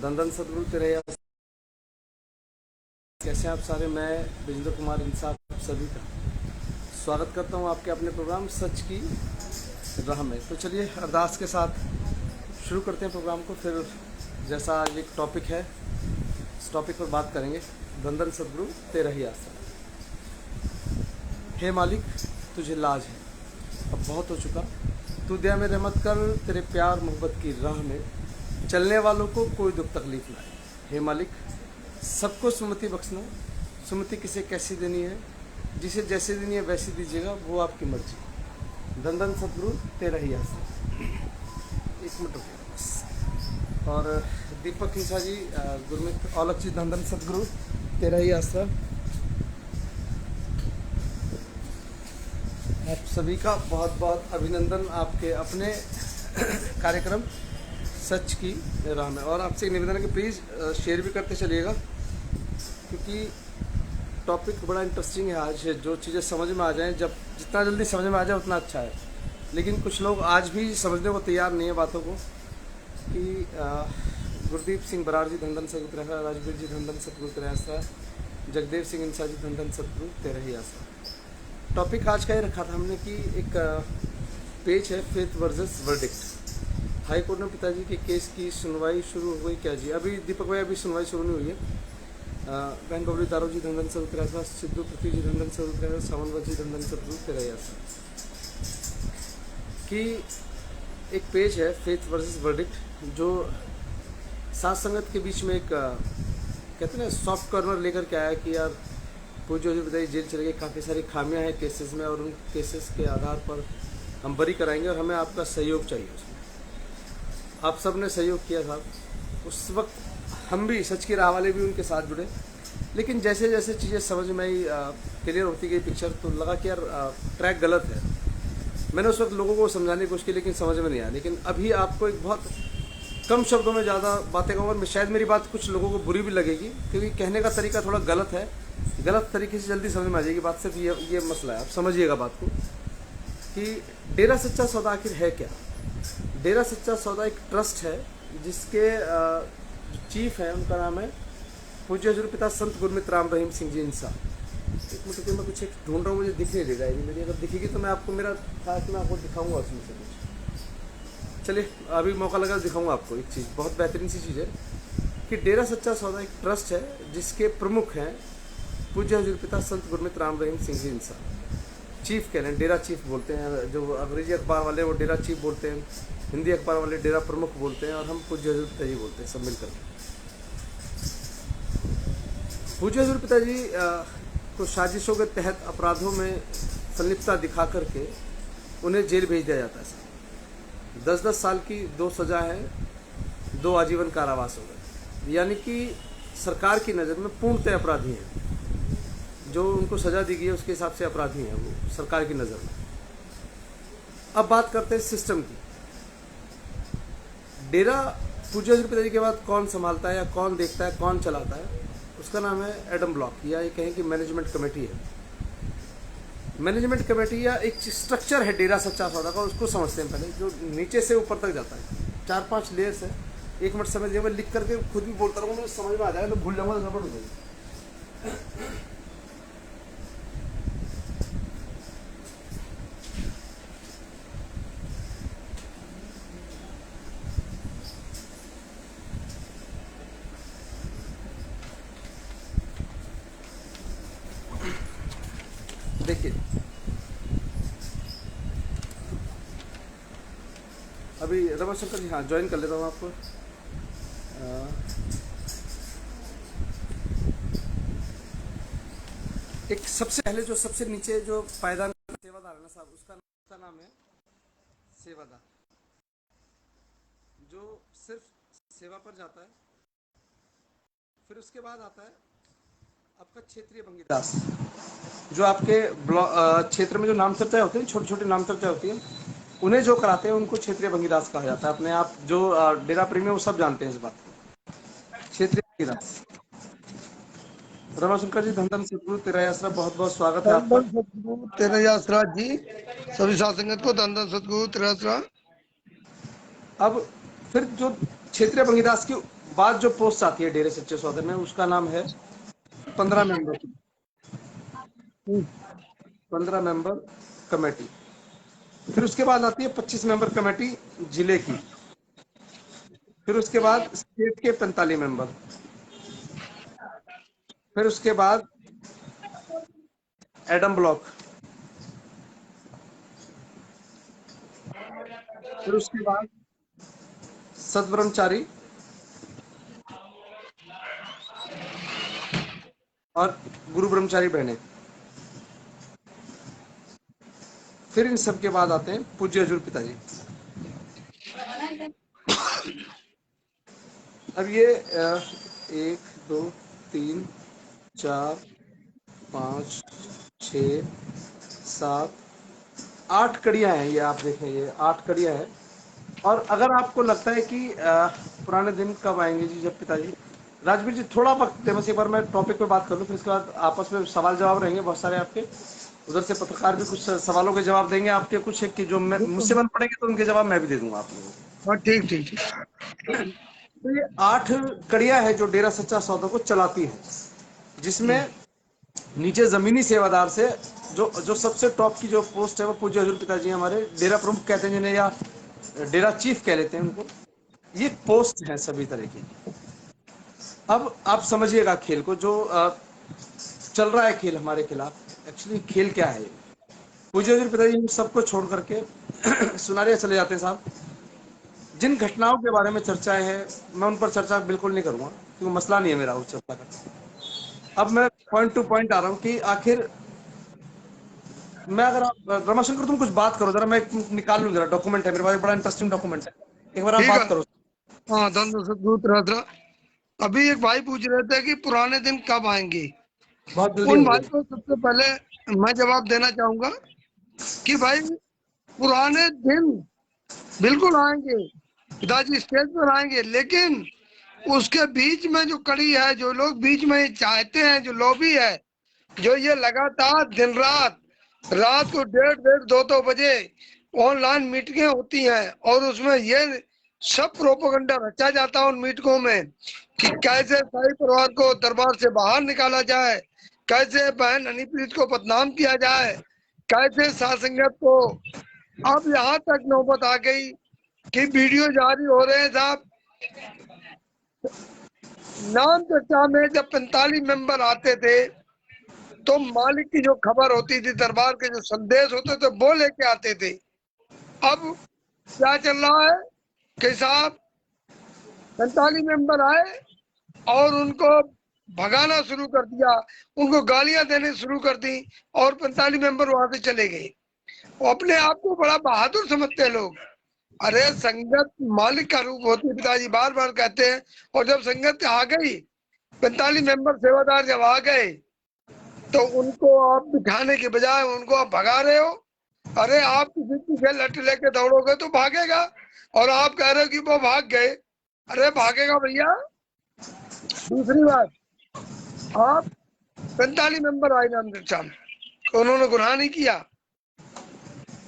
धन सदगुरु तेरे यार। कैसे हैं आप सारे। मैं विजेंद्र कुमार इंसाफ सभी का स्वागत करता हूं आपके अपने प्रोग्राम सच की राह में। तो चलिए अरदास के साथ शुरू करते हैं प्रोग्राम को। फिर जैसा आज एक टॉपिक है, इस टॉपिक पर बात करेंगे। धन सदगुरु तेरा ही आसरा। हे मालिक तुझे लाज है, अब बहुत हो चुका। तू दया में रहमत कर, तेरे प्यार मोहब्बत की राह में चलने वालों को कोई दुख तकलीफ ना आए। हे मालिक सबको सुमति बख्शना, सुमति किसे कैसी देनी है, जिसे जैसे देनी है वैसी दीजिएगा, वो आपकी मर्जी। धन सदगुरु तेरा ही आसरा। एक मिनट रुकिए बस। और दीपक हिंसा जी, गुरमीत औलख जी, धन सदगुरु तेरा ही आसरा। आप सभी का बहुत बहुत अभिनंदन आपके अपने कार्यक्रम सच की राह में। और आपसे एक निवेदन है कि प्लीज़ शेयर भी करते चलिएगा, क्योंकि टॉपिक बड़ा इंटरेस्टिंग है आज। जो चीज़ें समझ में आ जाएं, जब जितना जल्दी समझ में आ जाए उतना अच्छा है। लेकिन कुछ लोग आज भी समझने को तैयार नहीं है बातों को। कि गुरदीप सिंह बराड़ जी धन सदगुरु तेरा, राजवीर जी धन सदगुरु तेरा आसरा, जगदेव सिंह इंसा जी धन सदगुरु तेरा ही आसरा। टॉपिक आज का ही रखा था हमने कि एक पेज है faith versus verdict. High court में पिताजी के केस की सुनवाई शुरू हो गई क्या जी? अभी दीपक भाई अभी सुनवाई शुरू नहीं हुई है। बहन गौरी तारो जी धन सदगुरु तेरा आसरा, सिद्धू पृथ्वी जी धन सदगुरु तेरा आसरा, सावन जी धन सदगुरु तेरा ही आसरा। कि एक पेज है फेथ वर्सेस वर्डिक्ट, जो साथ संगत के बीच में एक कहते हैं सॉफ्ट कॉर्नर लेकर के आया कि यार पूज्य हजूर पिताजी जेल चले गए, काफ़ी सारी खामियां हैं केसेस में, और उन केसेस के आधार पर हम बरी कराएंगे और हमें आपका सहयोग चाहिए उसमें। आप सब ने सहयोग किया था उस वक्त, हम भी सच की राह वाले भी उनके साथ जुड़े। लेकिन जैसे जैसे चीज़ें समझ में आई, क्लियर होती गई पिक्चर, तो लगा कि यार ट्रैक गलत है। मैंने उस वक्त लोगों को समझाने की कोशिश की, लेकिन समझ में नहीं आया। लेकिन अभी आपको एक बहुत कम शब्दों में ज़्यादा बातें कहूँगा। शायद मेरी बात कुछ लोगों को बुरी भी लगेगी, क्योंकि कहने का तरीका थोड़ा गलत है। गलत तरीके से जल्दी समझ में आ जाएगी बात। सिर्फ ये मसला है, आप समझिएगा बात को कि डेरा सच्चा सौदा आखिर है क्या। डेरा सच्चा सौदा एक ट्रस्ट है जिसके चीफ हैं, उनका नाम है पूज्य हजूर पिता संत गुरमीत राम रहीम सिंह जी इंसा। एक मिनट मैं कुछ एक ढूंढ रहा हूँ, मुझे दिख नहीं देगा। मेरी अगर दिखेगी तो मैं आपको, मेरा था कि मैं आपको दिखाऊंगा उसमें से कुछ। चलिए अभी मौका लगा दिखाऊंगा आपको एक चीज़, बहुत बेहतरीन सी चीज़ है कि डेरा सच्चा सौदा एक ट्रस्ट है जिसके प्रमुख हैं पूज्य हजूर पिता संत गुरमीत राम रहीम सिंह जी इंसा। चीफ कह रहे हैं, डेरा चीफ बोलते हैं। जो अंग्रेजी अखबार वाले वो डेरा चीफ बोलते हैं, हिंदी अखबार वाले डेरा प्रमुख बोलते हैं, और हम पूज्य हजूर पिताजी बोलते हैं, सब मिलकर। पूज्य हजूर पिताजी को साजिशों के तहत अपराधों में संलिप्तता दिखा करके उन्हें जेल भेज दिया जाता है। 10-10 साल की 2 सज़ा है, 2 आजीवन कारावास हो गए। यानी कि सरकार की नज़र में पूर्णतः अपराधी हैं। जो उनको सज़ा दी गई है उसके हिसाब से अपराधी हैं वो सरकार की नज़र में। अब बात करते हैं सिस्टम की। डेरा पूज्य हजूर पिताजी के बाद कौन संभालता है या कौन देखता है, कौन चलाता है? उसका नाम है एडम ब्लॉक, या ये कहें कि मैनेजमेंट कमेटी है। मैनेजमेंट कमेटी या एक स्ट्रक्चर है डेरा सच्चा सौदा का, उसको समझते हैं पहले, जो नीचे से ऊपर तक जाता है। 4-5 लेयर्स है। एक मिनट समय दिया, मैं लिख करके खुद भी बोलता रहूँगा, मुझे समझ में आ जाएगा, तो भूल जाऊँगा तो गड़बड़ हो जाएगी। देखिए अभी रमाशंकर जी, हाँ ज्वाइन कर लेता हूँ आपको। एक सबसे पहले जो सबसे नीचे जो पायदान सेवादार है ना साहब, उसका नाम है सेवादार, जो सिर्फ सेवा पर जाता है। फिर उसके बाद आता है आपका क्षेत्रीय भंगीदास, जो आपके क्षेत्र में जो नाम चर्चा होते हैं, छोटी छोटी नाम चर्चा होती है, उन्हें जो कराते हैं उनको क्षेत्रीय भंगीदास कहा जाता है। अपने आप जो डेरा प्रेमी वो सब जानते हैं इस बात को। क्षेत्रीय भंगीदास। रमाशंकर जी धन सदगुरु तेरा आसरा, बहुत बहुत स्वागत है आपका। सदगुरु तेरा आसरा जी, सभी साथ संगत को धन सदगुरु तेरा आसरा। अब फिर जो क्षेत्रीय भंगीदास की बाद जो पोस्ट आती है डेरे सच्चे सौदे में, उसका नाम है 15 मेंबर की, 15 मेंबर कमेटी। फिर उसके बाद आती है 25 मेंबर कमेटी जिले की। फिर उसके बाद स्टेट के 45 मेंबर। फिर उसके बाद एडम ब्लॉक। फिर उसके बाद सतब्रह्मचारी और गुरु ब्रह्मचारी बहने। फिर इन सब के बाद आते हैं पूज्य हजूर पिताजी। अब ये 1 2 3 4 5 6 7 8 कड़ियाँ हैं। ये आप देखें, ये 8 कड़ियाँ हैं। और अगर आपको लगता है कि पुराने दिन कब आएंगे जी, जब पिताजी, राजवीर जी थोड़ा वक्त दे, बस एक बार मैं टॉपिक पे बात कर लूँ, फिर इसके बाद आपस में सवाल जवाब रहेंगे बहुत सारे आपके। उधर से पत्रकार भी कुछ सवालों के जवाब देंगे आपके, कुछ है कि जो मैं मुझसे बन पड़ेंगे तो उनके जवाब मैं भी दे दूंगा आप लोगों को। हाँ ठीक ठीक ठीक। तो ये 8 कड़ियाँ है जो डेरा सच्चा सौदा को चलाती है, जिसमें नीचे जमीनी सेवादार से जो सबसे टॉप की जो पोस्ट है वो पूज्य हजूर पिताजी हमारे डेरा प्रमुख कहते हैं जिन्हें, या डेरा चीफ कह लेते हैं उनको। ये पोस्ट है सभी तरह की। अब आप समझिएगा खेल को, जो चल रहा है खेल हमारे खिलाफ, एक्चुअली खेल क्या है। पूज्य हजूर पिताजी इन सबको छोड़ करके सुनारिया चले जाते हैं साहब। जिन घटनाओं के बारे में चर्चाएं हैं, मैं उन पर चर्चा बिल्कुल नहीं करूंगा, क्योंकि मसला नहीं है मेरा उस चर्चा का। अब मैं पॉइंट टू पॉइंट आ रहा हूँ कि आखिर मैं, अगर आप रमाशंकर तुम कुछ बात करो जरा, मैं निकाल लूँ जरा, डॉक्यूमेंट है मेरे पास, बड़ा इंटरेस्टिंग डॉक्यूमेंट है, एक बार आप ठीक है। बात करो। हाँ धन सदगुरु रहता। अभी एक भाई पूछ रहे थे कि पुराने दिन कब आएंगे। बहुत जल्दी उन होंगे। भाई को सबसे पहले मैं जवाब देना चाहूंगा कि भाई पुराने दिन बिल्कुल आएंगे, पिताजी स्टेज पर आएंगे, लेकिन उसके बीच में जो कड़ी है, जो लोग बीच में चाहते हैं, जो लॉबी है, जो ये लगातार दिन रात, रात को 1:30 2 2 बजे ऑनलाइन मीटिंगें होती हैं, और उसमें ये सब प्रोपोगंडा रचा जाता है उन मीटिंगों में कि कैसे शाही परिवार को दरबार से बाहर निकाला जाए, कैसे बहन हनीप्रीत को बदनाम किया जाए, कैसे साथ संगत को। अब यहाँ तक नौबत आ गई कि वीडियो जारी हो रहे हैं साहब। नाम चर्चा में जब 45 मेंबर आते थे तो मालिक की जो खबर होती थी, दरबार के जो संदेश होते थे, वो लेके आते थे। अब क्या चल रहा है कि साहब 45 मेंबर आए और उनको भगाना शुरू कर दिया, उनको गालियां देने शुरू कर दी, और 45 मेंबर वहां से चले गए। अपने आप को बड़ा बहादुर समझते हैं लोग। अरे संगत मालिक का रूप होती है, पिताजी बार बार कहते हैं। और जब संगत आ गई, 45 मेंबर सेवादार जब आ गए, तो उनको आप बिठाने के बजाय उनको आप भगा रहे हो। अरे आप किसी पीछे लट लेके दौड़ोगे तो भागेगा, और आप कह रहे हो कि वो भाग गए। अरे भागेगा भैया। दूसरी बात, आप 45 मेंबर आए नाम चर्चा में, उन्होंने गुनाह नहीं किया,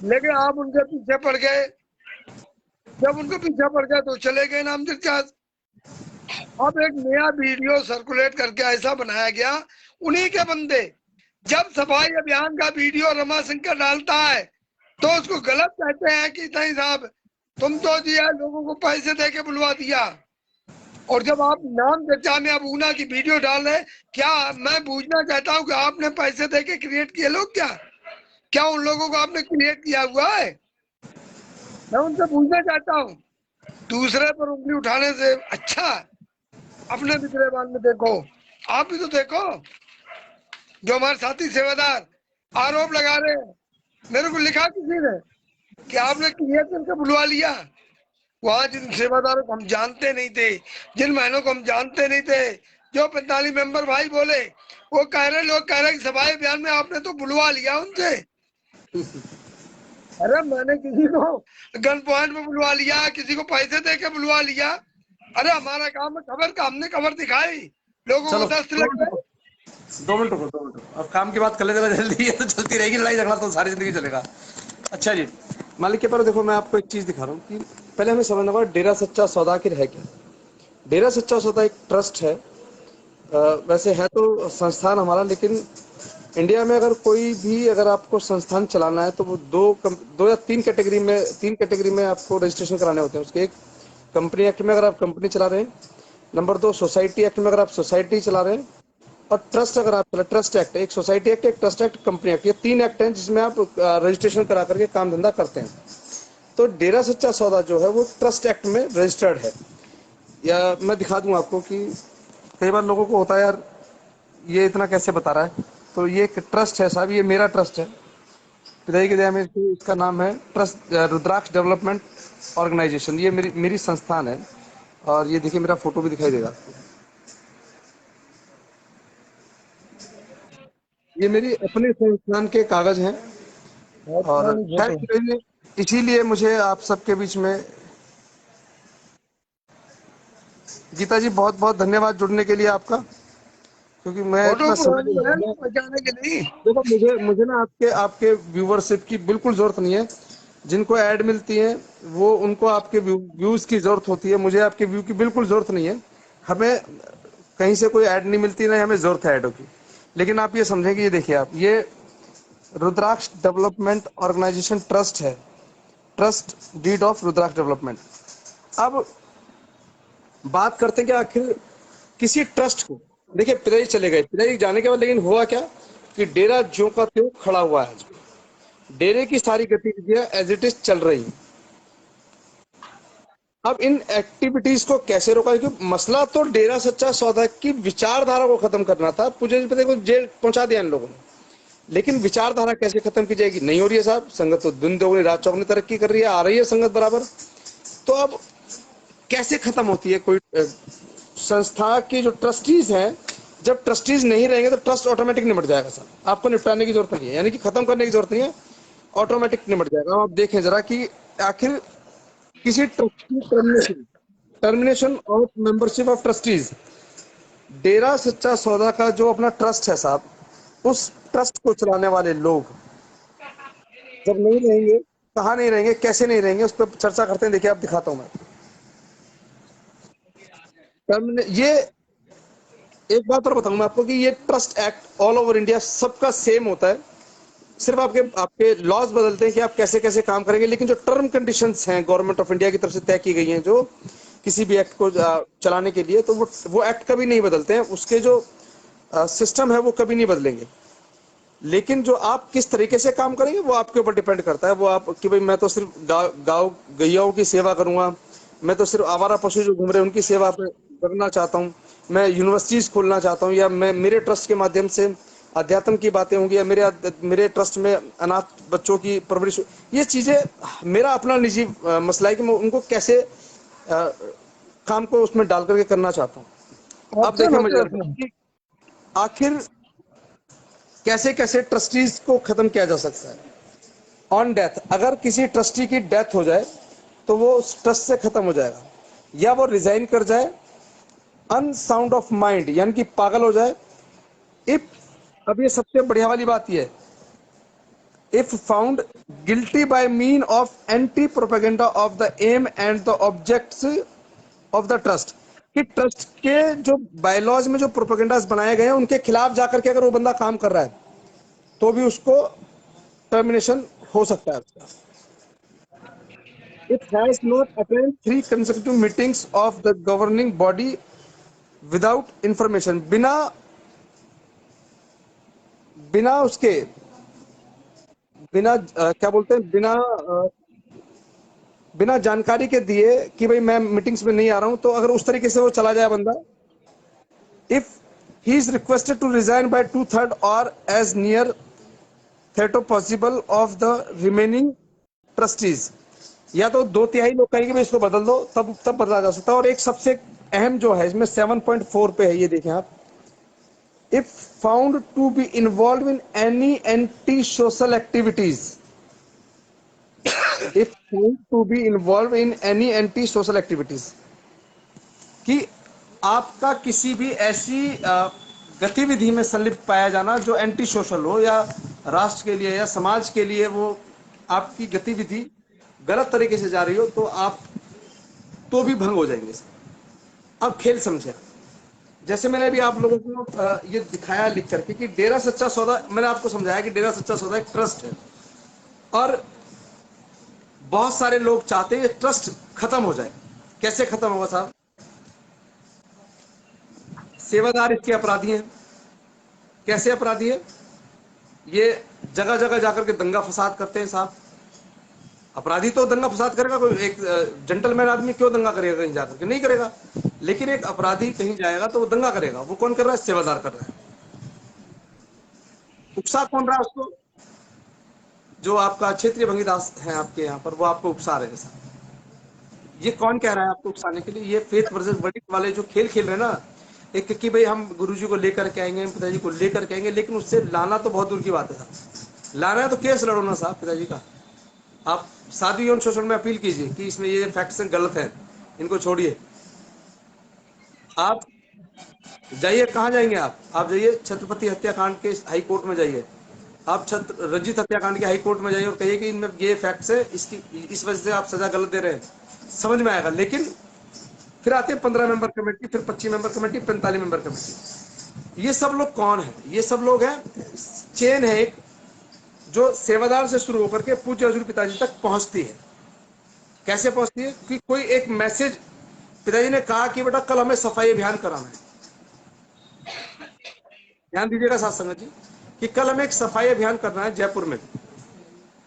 लेकिन आप उनके पीछे पड़ गए। जब उनके पीछे पड़ गए तो चले गए नाम चर्चा। अब एक नया वीडियो सर्कुलेट करके ऐसा बनाया गया, उन्हीं के बंदे, जब सफाई अभियान का वीडियो रमाशंकर डालता है तो उसको गलत कहते हैं कि नहीं साहब तुम तो दिया लोगों को पैसे दे के बुलवा दिया। और जब आप नाम चर्चा में अब ऊना की वीडियो डाल रहे, क्या मैं पूछना चाहता हूँ कि आपने पैसे दे के क्रिएट किए लोग, क्या उन लोगों को आपने क्रिएट किया हुआ है? मैं उनसे पूछना चाहता हूँ। दूसरे पर उंगली उठाने से अच्छा अपने गिरेबान में देखो। आप भी तो देखो, जो हमारे साथी सेवादार आरोप लगा रहे हैं, मेरे को लिखा किसी ने कि आपने क्रिएट करके बुलवा लिया। वहां जिन सेवादारों को हम जानते नहीं थे, जिन बहनों को हम जानते नहीं थे, जो 45 मेंबर भाई बोले, वो कह रहे, लोग कह रहे कि सफाई अभियान में आपने तो बुलवा लिया उनसे। अरे मैंने किसी को गन पॉइंट में बुलवा लिया, किसी को पैसे दे के बुलवा लिया। अरे हमारा काम है खबर का, हमने खबर दिखाई, लोगों को 10 लग गए। 2 मिनट रुको, 2 मिनट रुको, अब काम की बात कर ले जरा जल्दी, ये तो चलती रहेगी लड़ाई झगड़ा तो सारी जिंदगी चलेगा। अच्छा जी, मालिक के पर देखो, मैं आपको एक चीज दिखा रहा हूँ कि पहले हमें समझना होगा डेरा सच्चा सौदा आखिर है क्या। डेरा सच्चा सौदा एक ट्रस्ट है। वैसे है तो संस्थान हमारा, लेकिन इंडिया में अगर कोई भी अगर आपको संस्थान चलाना है तो वो दो या तीन कैटेगरी में आपको रजिस्ट्रेशन कराने होते हैं उसके। एक, कंपनी एक्ट में अगर आप कंपनी चला रहे हैं। नंबर दो, सोसाइटी एक्ट में अगर आप सोसाइटी चला रहे हैं। और ट्रस्ट अगर आप ट्रस्ट एक्ट, एक सोसाइटी एक्ट, एक ट्रस्ट एक्ट, कंपनी एक्ट, ये 3 एक्ट हैं जिसमें आप रजिस्ट्रेशन करा करके काम धंधा करते हैं। तो डेरा सच्चा सौदा जो है वो ट्रस्ट एक्ट में रजिस्टर्ड है। या मैं दिखा दूं आपको कि कई बार लोगों को होता है यार ये इतना कैसे बता रहा है। तो ये एक ट्रस्ट है साहब, ये मेरा ट्रस्ट है। पिताजी की दया में इसका नाम है ट्रस्ट रुद्राक्ष डेवलपमेंट ऑर्गेनाइजेशन। ये मेरी मेरी संस्थान है। और ये देखिए मेरा फोटो भी दिखाई देगा। ये मेरी अपने संस्थान के कागज हैं। बहुत और पुरानी शायद फोटो। पिताजी इसीलिए मुझे आप सबके बीच में, गीता जी बहुत बहुत धन्यवाद जुड़ने के लिए आपका, क्योंकि मैं फोटो इतना समय पुरानी है नहीं। ना बचाने के लिए। देखो मुझे मुझे ना आपके आपके व्यूवरशिप की बिल्कुल जरूरत नहीं है। जिनको ऐड मिलती है वो उनको आपके व्यूज की जरूरत होती है। मुझे आपके व्यू की बिल्कुल जरूरत नहीं है। हमें कहीं से कोई ऐड नहीं मिलती, ना हमें जरूरत है ऐडों की। लेकिन आप ये समझें कि ये देखिए आप, ये रुद्राक्ष डेवलपमेंट ऑर्गेनाइजेशन ट्रस्ट है। Trust deed of Rudraksha development. अब बात करते हैं कि आखिर किसी ट्रस्ट को, देखिए पिताजी चले गए, पिताजी जाने के बाद लेकिन हुआ क्या कि डेरा ज्यों का त्यों खड़ा हुआ है। डेरे की सारी गतिविधियां एज इट इज चल रही हैं। अब इन एक्टिविटीज को कैसे रोका, क्योंकि मसला तो डेरा सच्चा सौदा की विचारधारा को खत्म करना था। पूज्य जी को जेल पहुंचा दिया इन लोगों ने, लेकिन विचारधारा कैसे खत्म की जाएगी, नहीं हो रही है साहब। संगत तो दिन दोगुनी रात चौगुनी तरक्की कर रही है, आ रही है संगत बराबर। तो अब कैसे खत्म होती है कोई संस्था की जो ट्रस्टीज हैं। जब ट्रस्टीज नहीं रहेंगे तो ट्रस्ट ऑटोमेटिक निपट जाएगा सर। आपको निपटाने की जरूरत नहीं है, यानी कि खत्म करने की जरूरत नहीं है, ऑटोमेटिक निपट जाएगा। आप देखें जरा कि आखिर किसी ट्रस्ट की termination, termination of membership of trustees, Dera Sacha Sauda का जो अपना ट्रस्ट है साहब, उस ट्रस्ट को चलाने वाले लोग जब नहीं रहेंगे, कहाँ नहीं रहेंगे, कैसे नहीं रहेंगे, उस पर चर्चा करते हैं। देखिए आप दिखाता हूं मैं ये एक बात और बताऊं मैं आपको कि ये trust act all over India सबका सेम होता है। सिर्फ आपके आपके लॉज बदलते हैं कि आप कैसे कैसे काम करेंगे, लेकिन जो टर्म कंडीशंस हैं गवर्नमेंट ऑफ इंडिया की तरफ से तय की गई हैं जो किसी भी एक्ट को चलाने के लिए, तो वो एक्ट कभी नहीं बदलते हैं। उसके जो सिस्टम है वो कभी नहीं बदलेंगे। लेकिन जो आप किस तरीके से काम करेंगे वो आपके ऊपर डिपेंड करता है। वो आप कि भाई मैं तो सिर्फ गाँव गैयाओं की सेवा करूंगा, मैं तो सिर्फ आवारा पशु जो घूम रहे हैं उनकी सेवा पे करना चाहता हूँ, मैं यूनिवर्सिटीज खोलना चाहता हूँ, या मैं मेरे ट्रस्ट के माध्यम से अध्यात्म की बातें होंगी, या मेरे ट्रस्ट में अनाथ बच्चों की परवरिश। ये चीजें मेरा अपना निजी मसला है कि मैं उनको कैसे काम को उसमें डाल करके करना चाहता हूँ। अब ऑप्शन देखिए होते मुझे हैं उसमें। आखिर कैसे कैसे ट्रस्टीज को खत्म किया जा सकता है। ऑन डेथ, अगर किसी ट्रस्टी की डेथ हो जाए तो वो उस ट्रस्ट से खत्म हो जाएगा, या वो रिजाइन कर जाए, अनसाउंड ऑफ माइंड यानी कि पागल हो जाए। इफ, अब ये सबसे बढ़िया वाली बात ये है, if found guilty by mean of anti propaganda of the aim and the objects of the trust, कि ट्रस्ट के जो बायलॉज में जो प्रोपेगेंडास बनाए गए हैं उनके खिलाफ जाकर के अगर वो बंदा काम कर रहा है तो भी उसको टर्मिनेशन हो सकता है उसका। It has not attended 3 consecutive meetings of the governing body without information, बिना बिना उसके बिना क्या बोलते हैं, बिना जानकारी के दिए कि भाई मैं मीटिंग्स में नहीं आ रहा हूं, तो अगर उस तरीके से वो चला जाए बंदा, if he is requested to resign by 2/3 और एज नियर थेटो possible of the remaining trustees, या तो 2/3 लोग कहेंगे भाई इसको बदल दो, तब बदला जा सकता है। और एक सबसे अहम जो है इसमें 7.4 पे है, ये देखें आप, if found to be involve in any anti social activities, if found to be involve in any anti social activities, कि आपका किसी भी ऐसी गतिविधि में संलिप्त पाया जाना जो एंटी सोशल हो, या राष्ट्र के लिए या समाज के लिए वो आपकी गतिविधि गलत तरीके से जा रही हो, तो आप तो भी भंग हो जाएंगे। अब खेल समझे। जैसे मैंने अभी आप लोगों को ये दिखाया लिख करके कि डेरा सच्चा सौदा, मैंने आपको समझाया कि डेरा सच्चा सौदा एक ट्रस्ट है और बहुत सारे लोग चाहते हैं ये ट्रस्ट खत्म हो जाए। कैसे खत्म होगा साहब? सेवादार इसके अपराधी हैं। कैसे अपराधी है? ये जगह जगह जाकर के दंगा फसाद करते हैं साहब। अपराधी तो दंगा फसाद करेगा, कोई एक जेंटलमैन आदमी क्यों दंगा करेगा? कहीं जाकर के नहीं करेगा। लेकिन एक अपराधी कहीं जाएगा तो वो दंगा करेगा। वो कौन कर रहा है? सेवादार कर रहा है। उकसा कौन रहा है उसको? जो आपका क्षेत्रीय भंगीदास है आपके यहाँ पर, वो आपको उकसा रहे हैं साहब। ये कौन कह रहा है आपको उकसाने के लिए? ये फेथ वर्सेस वर्डिक्ट वाले जो खेल खेल रहे हैं ना, एक कि भाई हम गुरुजी को लेकर के आएंगे, पिताजी को लेकर के आएंगे, लेकिन उससे लाना तो बहुत दूर की बात है साहब। लाना है तो केस लड़ो ना साहब पिताजी का। आप साधु यौन शोषण में अपील कीजिए कि इसमें ये फैक्ट्स गलत है, इनको छोड़िए। आप जाइए, कहाँ जाएंगे आप जाइए छत्रपति हत्याकांड के हाई कोर्ट में जाइए। आप छत्र रंजीत हत्याकांड के हाई कोर्ट में जाइए और कहिए कि इनमें ये फैक्ट्स है, इसकी इस वजह से आप सजा गलत दे रहे हैं, समझ में आएगा। लेकिन फिर आते हैं 15 मेंबर कमेटी, फिर 25 मेंबर कमेटी, 45 मेंबर कमेटी। ये सब लोग कौन है? ये सब लोग हैं, चेन है एक, जो सेवादार से शुरू होकर के पूज्य हजूर पिताजी तक पहुंचती है। कैसे पहुंचती है? कि कोई एक मैसेज, पिताजी ने कहा कि बेटा कल हमें सफाई अभियान कराना है। ध्यान दीजिएगा साथ संगत जी, कि कल हमें एक सफाई अभियान करना है जयपुर में।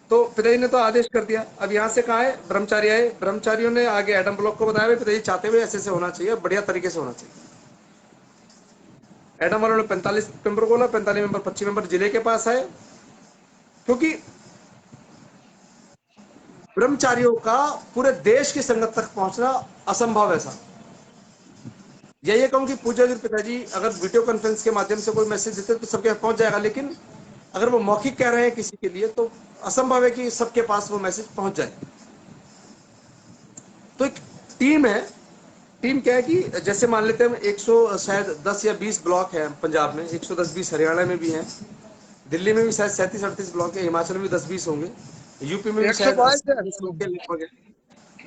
तो पिताजी ने तो आदेश कर दिया। अब यहाँ से कहा है ब्रह्मचारी आए, ब्रह्मचारियों ने आगे एडम ब्लॉक को बताया पिताजी चाहते हुए ऐसे होना चाहिए, बढ़िया तरीके से होना चाहिए। एडम वालों ने 45 मेंबर को बोला, 45 मेंबर 25 मेंबर जिले के पास आए, क्योंकि ब्रह्मचारियों का पूरे देश की संगत तक पहुंचना असंभव है साहब। या ये कहूं कि पूज्य पिताजी अगर वीडियो कॉन्फ्रेंस के माध्यम से कोई मैसेज देते तो सबके पहुंच जाएगा, लेकिन अगर वो मौखिक कह रहे हैं किसी के लिए तो असंभव है कि सबके पास वो मैसेज पहुंच जाए। तो एक टीम है। टीम क्या है कि जैसे मान लेते हैं 100 शायद 10 या 20 ब्लॉक है पंजाब में, 110-20 हरियाणा में भी हैं, दिल्ली में भी शायद 37-38 ब्लॉक है, हिमाचल में भी 10-20 होंगे, यूपी में भी शायद 122 है। 10 ब्लॉक के लगभग है।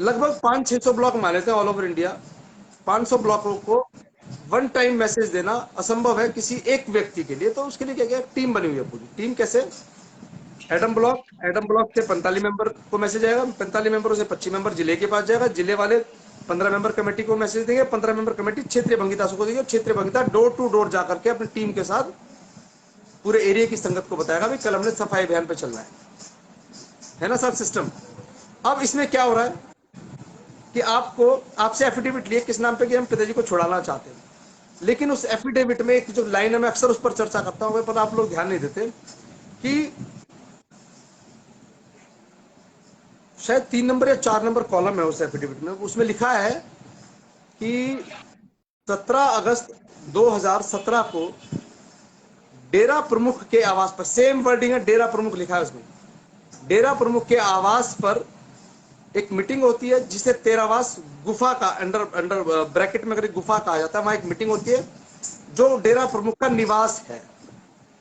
लगभग 500-600 ब्लॉक मान लेते हैं ऑल ओवर इंडिया। 500 ब्लॉकों को वन टाइम मैसेज देना असंभव है किसी एक व्यक्ति के लिए। तो उसके लिए क्या क्या टीम बनी हुई है। पूरी टीम कैसे? एडम ब्लॉक से 45 मेंबर को मैसेज आएगा, 45 मेंबरों से 25 मेंबर जिले के पास जाएगा, जिले वाले 15 मेंबर कमेटी को मैसेज देंगे, 15 मेंबर कमेटी क्षेत्रीय भंगीदासों को देंगे, क्षेत्रीय भंगीदा डोर टू डोर जाकर के अपनी टीम के साथ पूरे एरिया की संगत को बताएगा भाई कल हमने सफाई अभियान पे चलना है ना सर सिस्टम। अब इसमें क्या हो रहा है कि आपको आपसे एफिडेविट लिए किस नाम पे कि हम पिताजी को छुड़ाना चाहते हैं, लेकिन उस एफिडेविट में एक जो लाइन है, मैं अक्सर उस पर चर्चा करता हूं, पर आप लोग ध्यान नहीं देते कि शायद 3 नंबर या 4 नंबर कॉलम है उस एफिडेविट में, उसमें लिखा है कि 17 अगस्त 2017 को डेरा प्रमुख के आवास पर, सेम वर्डिंग है, डेरा प्रमुख लिखा है उसमें, डेरा प्रमुख के आवास पर एक मीटिंग होती है जिसे तेरावास गुफा का अंडर ब्रैकेट में अगर गुफा कहा जाता है, वहां एक मीटिंग होती है जो डेरा प्रमुख का निवास है।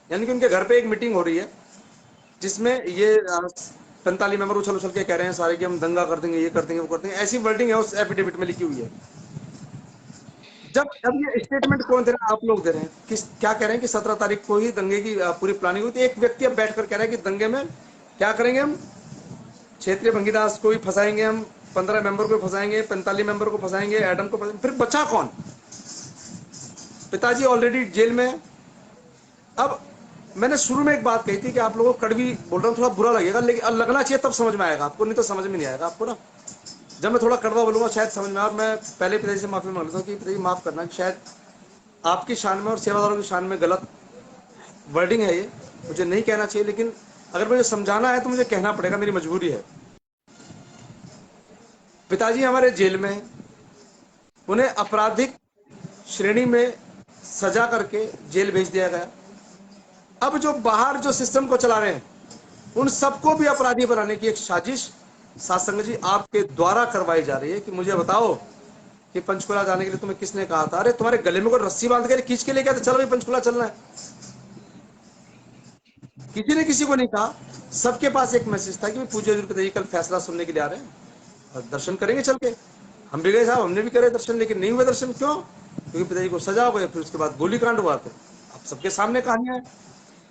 यानी कि उनके घर पे एक मीटिंग हो रही है जिसमें ये 45 मेंबर उछल उछल के कह रहे हैं सारे कि हम दंगा कर देंगे, ये कर देंगे, वो कर देंगे, ऐसी वर्डिंग है उस एफिडेविट में लिखी हुई है। जब अब ये स्टेटमेंट कौन दे रहा है? आप लोग दे रहे हैं। किस क्या कह रहे हैं कि 17 तारीख को ही दंगे की पूरी प्लानिंग हुई थी। एक व्यक्ति अब बैठकर कह रहा है कि दंगे में क्या करेंगे हम, क्षेत्रीय भंगीदास को भी फंसाएंगे, हम 15 मेंबर को फंसाएंगे, 45 मेंबर को फंसाएंगे, एडम को फंसाएंगे, फिर बचा कौन? पिताजी ऑलरेडी जेल में। अब मैंने शुरू में एक बात कही थी कि आप लोगों को कड़वी बोल रहा हूँ, थोड़ा बुरा लगेगा, लेकिन लगना चाहिए तब समझ में आएगा आपको, नहीं तो समझ में नहीं आएगा आपको ना। जब मैं थोड़ा कड़वा बोलूंगा शायद समझ में आए। और मैं पहले पिताजी से माफी मांगता हूँ कि पिताजी माफ करना, शायद आपकी शान में और सेवादारों की शान में गलत वर्डिंग है, ये मुझे नहीं कहना चाहिए, लेकिन अगर मुझे समझाना है तो मुझे कहना पड़ेगा, मेरी मजबूरी है। पिताजी हमारे जेल में, उन्हें आपराधिक श्रेणी में सजा करके जेल भेज दिया गया। अब जो बाहर जो सिस्टम को चला रहे हैं उन सबको भी अपराधी बनाने की एक साजिश सासंग जी आपके द्वारा करवाई जा रही है। कि मुझे बताओ कि पंचकुला जाने के लिए तुम्हें किसने कहा था? अरे तुम्हारे गले में कोई रस्सी बांध के खींच के ले गया था, चलो भाई पंचकुला चलना है। किसी ने किसी को नहीं कहा। सबके पास एक मैसेज था कि पूज्य पिताजी कल फैसला सुनने के लिए आ रहे हैं और दर्शन करेंगे चल के। हम भी गए साहब, हमने भी करे दर्शन, लेकिन नहीं हुए दर्शन। क्यों? क्योंकि पिताजी को सजा हो गई, फिर उसके बाद गोलीकांड हुआ। तो अब सबके सामने कहानियां है।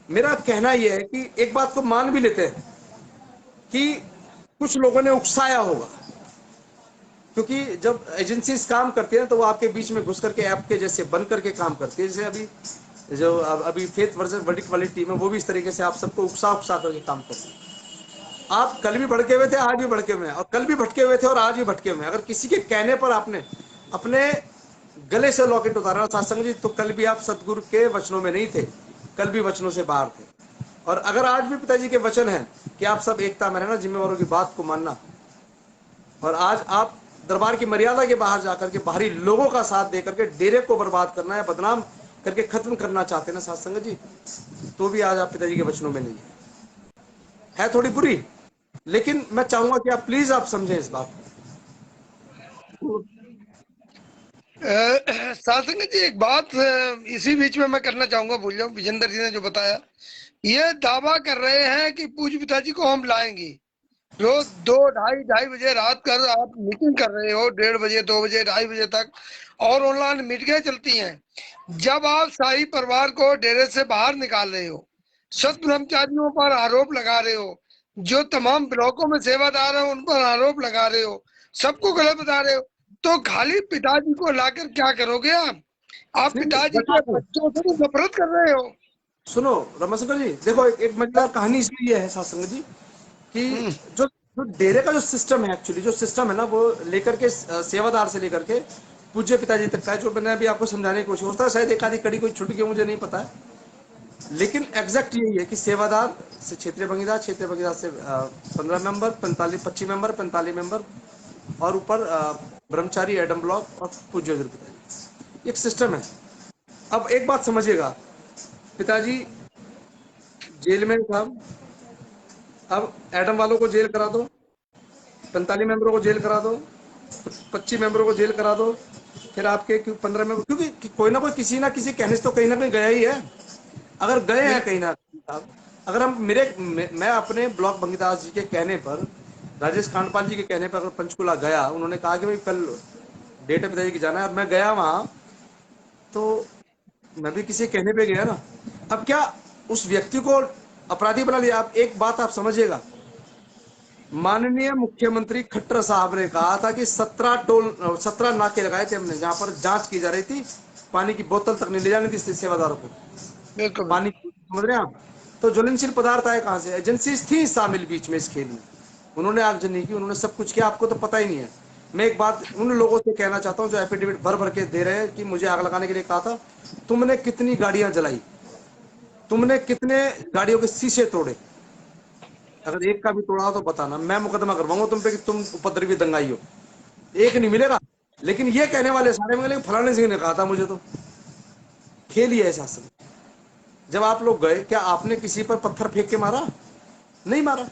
मेरा कहना यह है कि एक बात को मान भी लेते हैं कि कुछ लोगों ने उकसाया होगा, क्योंकि जब एजेंसीज काम करती है तो वो आपके बीच में घुस करके ऐप के जैसे बन करके काम करती है। जैसे अभी जो अभी फेथ वर्सेस वर्डिक्ट वाली टीम है, वो भी इस तरीके से आप सबको उकसा उकसा करके काम करती है। आप कल भी भड़के हुए थे, आज भी भड़के हुए हैं, और कल भी भटके हुए थे और आज भी भटके हुए हैं। अगर किसी के कहने पर आपने अपने गले से लॉकेट उतारा सत्संग जी, तो कल भी आप सतगुरु के वचनों में नहीं थे, कल भी वचनों से बाहर थे। और अगर आज भी पिताजी के वचन है कि आप सब एकता में रहना, जिम्मेवारों की बात को मानना, और आज आप दरबार की मर्यादा के बाहर जाकर के बाहरी लोगों का साथ देकर के डेरे को बर्बाद करना है, बदनाम करके खत्म करना चाहते हैं ना सत्संग जी, तो भी आज आप पिताजी के वचनों में नहीं है थोड़ी बुरी। लेकिन मैं चाहूंगा कि आप प्लीज आप समझें इस बात को। सासंग जी एक बात इसी बीच में मैं करना चाहूंगा, भूल जाऊं, विजेंद्र जी ने जो बताया, ये दावा कर रहे हैं कि पूज्य पिताजी को हम लाएंगे। रोज 2 ढाई बजे रात कर आप मीटिंग कर रहे हो, 1:30 2 बजे 2:30 बजे तक, और ऑनलाइन मीटिंगें चलती हैं। जब आप शाही परिवार को डेरे से बाहर निकाल रहे हो, सत ब्रह्मचारियों पर आरोप लगा रहे हो, जो तमाम ब्लॉकों में सेवादार हैं उन पर आरोप लगा रहे हो, सबको गलत बता रहे हो, तो खाली पिताजी को लाकर क्या करोगे आप नहीं, पिताजी के बताता हूं। बच्चों से तो नफरत कर रहे हो। सुनो रमाशंकर जी, देखो एक मजेदार कहानी इसमें यह है सत्संग जी कि हम्म, जो जो डेरे का जो सिस्टम है, एक्चुअली जो सिस्टम है ना, वो लेकर के सेवादार से लेकर के पूज्य पिताजी तक का है, जो मैंने अभी आपको समझाने की कोशिश होता है। शायद एक आधी कड़ी कोई छूट गई, मुझे नहीं पता है, लेकिन एग्जैक्ट यही है कि सेवादार से क्षेत्रीय बंगीदार, क्षेत्रीय बंगीदार से 15 मेंबर, 25 मेंबर, 45 मेंबर, और ऊपर ब्रह्मचारी एडम ब्लॉक और पूज्य पिताजी, एक सिस्टम है। अब एक बात समझिएगा, पिताजी जेल में था, अब एडम वालों को जेल करा दो, 45 मेंबरों को जेल करा दो, 25 मेंबरों को जेल करा दो, फिर आपके 15 मेंबर, क्योंकि कोई ना कोई किसी ना किसी कहने से तो कहीं ना कहीं गया ही है। अगर गए हैं कहीं ना कहीं, अगर हम मैं अपने ब्लॉक बंगीदास जी के कहने पर, राजेश कांडपाल जी के कहने पर अगर पंचकुला गया, उन्होंने कहा कि भाई कल डेट है पिताजी की जाना है, और मैं गया वहां, तो मैं भी किसी कहने पे गया ना। अब क्या उस व्यक्ति को अपराधी बना लिया? आप एक बात आप समझिएगा, माननीय मुख्यमंत्री खट्टर साहब ने कहा था कि 17 नाके लगाए थे हमने, जहां पर जांच की जा रही थी, पानी की बोतल तक नहीं ले जानी थी सेवादारों को, बिल्कुल पानी, समझ रहे हैं आप? तो ज्वलनशील पदार्थ आए कहां से? एजेंसी थी शामिल बीच में इस खेल में, उन्होंने आगजनी की, उन्होंने सब कुछ किया, आपको तो पता ही नहीं है। मैं एक बात उन लोगों से कहना चाहता हूं जो एफिडेविट भर भर के दे रहे हैं कि मुझे आग लगाने के लिए कहा था, तुमने कितनी गाड़ियां जलाई, तुमने कितने गाड़ियों के शीशे तोड़े? अगर एक का भी तोड़ा हो तो बताना, मैं मुकदमा करवाऊंगा तुम पे कि तुम उपद्रवी दंगाई हो। एक नहीं मिलेगा, लेकिन ये कहने वाले सारे मिले फलाने सिंह ने कहा था मुझे, तो खेल ही है शासन। जब आप लोग गए, क्या आपने किसी पर पत्थर फेंक के मारा? नहीं मारा।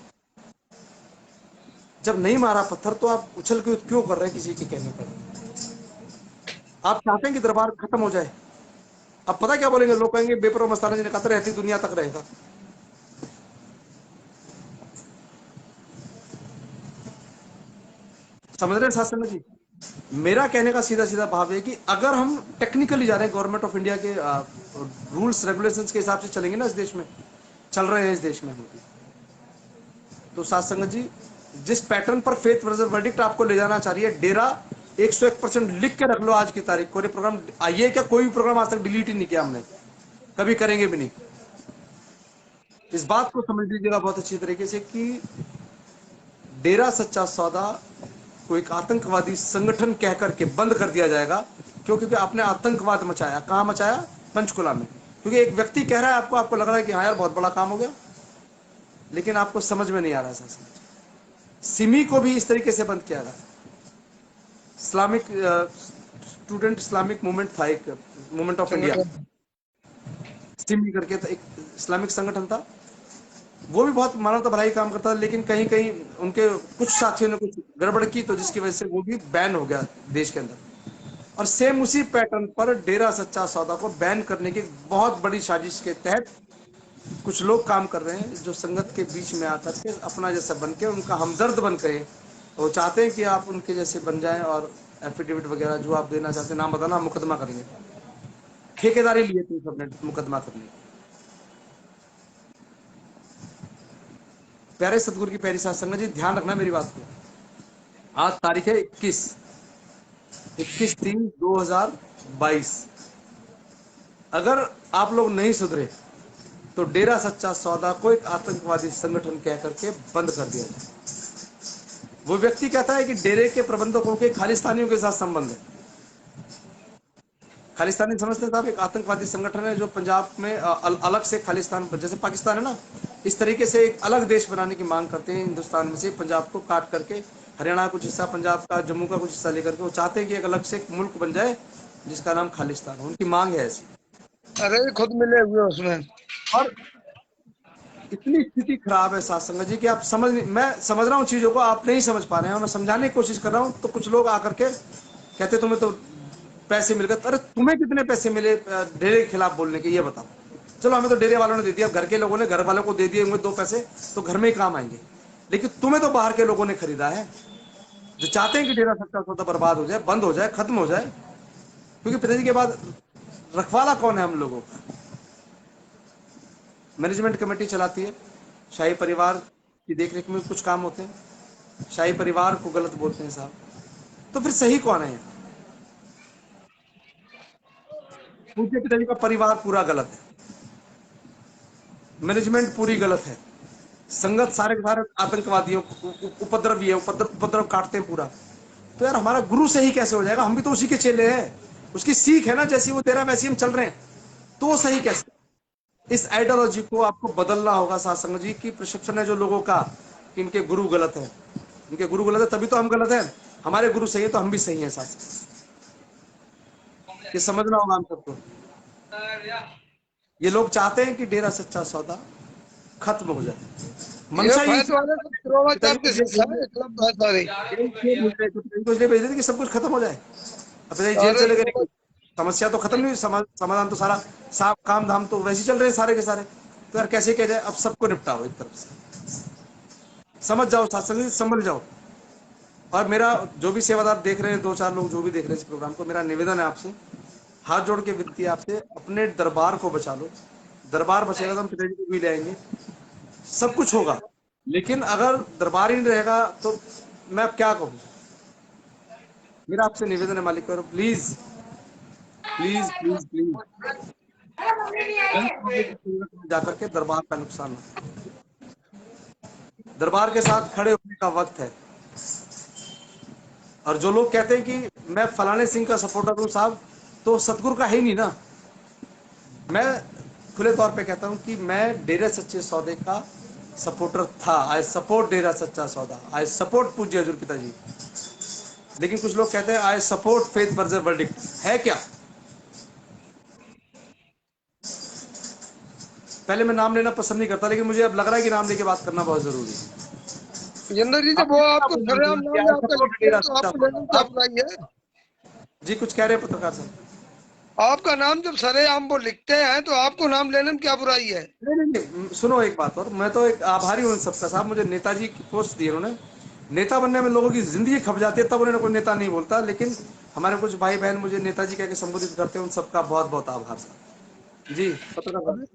जब नहीं मारा पत्थर, तो आप उछल क्यों कर रहे हैं किसी के कहने पर? आप चाहते हैं कि दरबार खत्म हो जाए? अब पता क्या बोलेंगे लोग? कहेंगे बेपरवाह मस्ताना जी ने कहा था रहती दुनिया तक रहेगा। समझ रहे हैं शासन जी? मेरा कहने का सीधा सीधा भाव है कि अगर हम टेक्निकली जा रहे हैं, गवर्नमेंट ऑफ इंडिया के रूल्स रेगुलेशंस के हिसाब से चलेंगे ना, इस देश में चल रहे हैं, इस देश में, तो साथ संगत जी, जिस पैटर्न पर फेथ वर्सेस वर्डिक्ट आपको ले जाना चाह रही है, डेरा 101% लिख के रख लो आज की तारीख को। ये प्रोग्राम आइए, क्या कोई भी प्रोग्राम आज तक डिलीट ही नहीं किया हमने, कभी करेंगे भी नहीं। इस बात को समझ लीजिएगा बहुत अच्छी तरीके से कि डेरा सच्चा सौदा को एक आतंकवादी संगठन कह करके बंद कर दिया जाएगा। क्यों? क्योंकि आपने आतंकवाद मचाया। कहां मचाया? पंचकुला में। क्योंकि एक व्यक्ति कह रहा है आपको लग रहा है कि हाँ यार बहुत बड़ा काम हो गया, लेकिन आपको समझ में नहीं आ रहा है। सिमी को भी इस तरीके से बंद किया गया। इस्लामिक स्टूडेंट इस्लामिक मूवमेंट था, एक मूवमेंट ऑफ इंडिया, संगठन। सिमी करके था, एक इस्लामिक संगठन था। वो भी बहुत मानवता भलाई काम करता था, लेकिन कहीं कहीं उनके कुछ साथियों ने कुछ गड़बड़ की, तो जिसकी वजह से वो भी बैन हो गया देश के अंदर। और सेम उसी पैटर्न पर डेरा सच्चा सौदा को बैन करने की बहुत बड़ी साजिश के तहत कुछ लोग काम कर रहे हैं, जो संगत के बीच में आकर के अपना जैसा बन के, उनका हमदर्द बन के, वो चाहते हैं कि आप उनके जैसे बन जाएं और एफिडेविट वगैरह जो आप देना चाहते हैं, नाम बताना, हम मुकदमा करेंगे। ठेकेदारी लिए थे सबने मुकदमा करने। प्यारे सतगुरु की प्यारी साध संगत जी, ध्यान रखना मेरी बात को। आज तारीख है 21/3/2022। अगर आप लोग नहीं सुधरे तो डेरा सच्चा सौदा को एक आतंकवादी संगठन कह करके बंद कर दिया जाए। वो व्यक्ति कहता है कि डेरे के प्रबंधकों के खालिस्तानियों के साथ संबंध है। खालिस्तानी समझते हैं साहब, एक आतंकवादी संगठन है जो पंजाब में अलग से खालिस्तान, जैसे पाकिस्तान है ना, इस तरीके से एक अलग देश बनाने की मांग करते हैं हिंदुस्तान में से। पंजाब को काट करके हरियाणा का कुछ हिस्सा, पंजाब का, जम्मू का कुछ हिस्सा लेकर के वो चाहते हैं कि एक अलग से एक मुल्क बन जाए जिसका नाम खालिस्तान हो। उनकी मांग है ऐसी। अरे खुद मिले हुए उसमें। और इतनी स्थिति खराब है साथ संगत जी कि आप मैं समझ रहा हूँ चीजों को, आप नहीं समझ पा रहे हैं और मैं समझाने की कोशिश कर रहा हूँ। तो कुछ लोग आकर के कहते तुम्हें तो पैसे मिल गए। अरे तुम्हें कितने पैसे मिले डेरे के खिलाफ बोलने के, ये बताओ। चलो हमें तो डेरे वालों ने दे दिया, घर के लोगों ने, घर वालों को दे दिए होंगे 2 पैसे, तो घर में ही काम आएंगे। लेकिन तुम्हें तो बाहर के लोगों ने खरीदा है, जो चाहते हैं कि डेरा सच्चा सौदा बर्बाद हो जाए, बंद हो जाए, खत्म हो जाए। क्योंकि पिताजी के बाद रखवाला कौन है हम लोगों का? मैनेजमेंट कमेटी चलाती है, शाही परिवार की देखरेख में कुछ काम होते हैं, शाही परिवार को गलत बोलते हैं साहब। तो फिर सही कौन है? पूज्य पिताजी का परिवार पूरा गलत है, मैनेजमेंट पूरी गलत है, संगत सारे के सारे आतंकवादियों उपद्रवी है, उपद्रव काटते हैं पूरा। तो यार हमारा गुरु सही कैसे हो जाएगा? हम भी तो उसी के चेले हैं, उसकी सीख है ना, जैसी वो तेरा वैसी हम चल रहे हैं। तो वो सही कैसे? इस आइडियोलॉजी को आपको बदलना होगा साथ संगत जी। की प्रशिक्षण है जो लोगों का कि इनके गुरु गलत है, इनके गुरु गलत है तभी तो हम गलत हैं, हमारे गुरु सही है तो हम भी सही हैं साथ। ये समझना होगा हम सबको। ये लोग चाहते हैं कि डेरा सच्चा सौदा खत्म हो जाए। ये मंशा यही फैत वाले सब द्रोणाचार्य के शिष्य है, एकदम बहुत सारे इसलिए भेज देते कि सब कुछ खत्म हो जाए। अब जेल सारे चले गए, द्रोणाचार्य। समस्या तो खत्म नहीं हुई, समाधान तो सारा साफ, काम धाम तो वैसे चल रहे हैं सारे के सारे। तो यार कैसे किया जाए? अब सबको निपटाओ एक तरफ से, समझ जाओ सत्संग, समझ जाओ। और मेरा जो भी सेवादार देख रहे हैं, 2-4 लोग जो भी देख रहे हैं इस प्रोग्राम को, मेरा निवेदन है आपसे, हाथ जोड़ के विनती है आपसे, अपने दरबार को बचा लो। दरबार बचेगा तो हम पिताजी को भी ले आएंगे, सब कुछ होगा। लेकिन अगर दरबार ही नहीं रहेगा तो मैं अब क्या कहूँ? मेरा आपसे निवेदन है मालिक करो, प्लीज प्लीज प्लीज प्लीज, जाकर के दरबार का नुकसान हो। दरबार के साथ खड़े होने का वक्त है। और जो लोग कहते हैं कि मैं फलाने सिंह का सपोर्टर हूं साहब, तो सतगुरु का है नहीं ना। मैं खुले तौर पे कहता हूं कि मैं डेरे सच्चे सौदे का सपोर्टर था। आई सपोर्ट डेरा सच्चा सौदा, आई सपोर्ट पूज्य हजूर पिताजी। लेकिन कुछ लोग कहते हैं I support faith versus verdict. है क्या? पहले मैं नाम लेना पसंद नहीं करता, लेकिन मुझे अब लग रहा है कि नाम लेके बात करना बहुत जरूरी है। जिंदर जी, जब आपने वो कितना आपको बोलना सरेआम है कि नाम में आई आपका सपोर्ट लिखते हैं डेरा तो सच्चा आपको लेने में सौदा? क्या आप बुराई है? जी कुछ कह रहे हैं पत्रकार साहब? आपका नाम जब सरेआम वो लिखते हैं तो आपको नाम लेने में क्या बुराई है? नहीं नहीं नहीं, सुनो एक बात और, मैं तो एक आभारी हूँ सबका साहब। मुझे नेताजी की पोस्ट दी उन्होंने। नेता बनने में लोगों की जिंदगी खप जाती है तब उन्हें कोई नेता नहीं बोलता, लेकिन हमारे कुछ भाई बहन मुझे नेताजी कह के संबोधित करते हैं, उन सबका बहुत बहुत आभार साहब। जी पत्रकार साहब।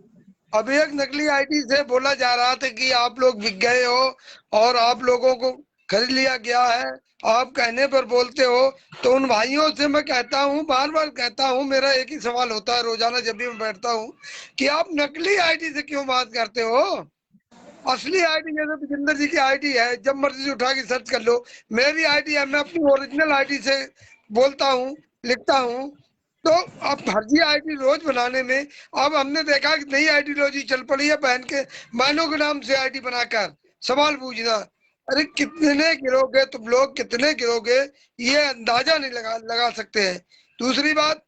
अभी अभी एक नकली आईडी से बोला जा रहा था कि आप लोग बिक गए हो और आप लोगों को खरीद लिया गया है, आप कहने पर बोलते हो। तो उन भाइयों से मैं कहता हूँ, बार बार कहता हूँ, मेरा एक ही सवाल होता है रोजाना जब भी मैं बैठता हूँ, कि आप नकली आईडी से क्यों बात करते हो? असली आईडी जैसे विजेंद्र जी की आईडी है, जब मर्जी से उठा के सर्च कर लो। मेरी आईडी है, मैं अपनी ओरिजिनल आईडी से बोलता हूँ, लिखता हूँ। तो अब फर्जी आईडी रोज बनाने में, अब हमने देखा कि नई आइडियोलॉजी चल पड़ी है, बहनों के नाम से आईडी बनाकर सवाल पूछना। अरे कितने गिरोगे तुम लोग, कितने गिरोगे, ये अंदाजा नहीं लगा सकते हैं। दूसरी बात,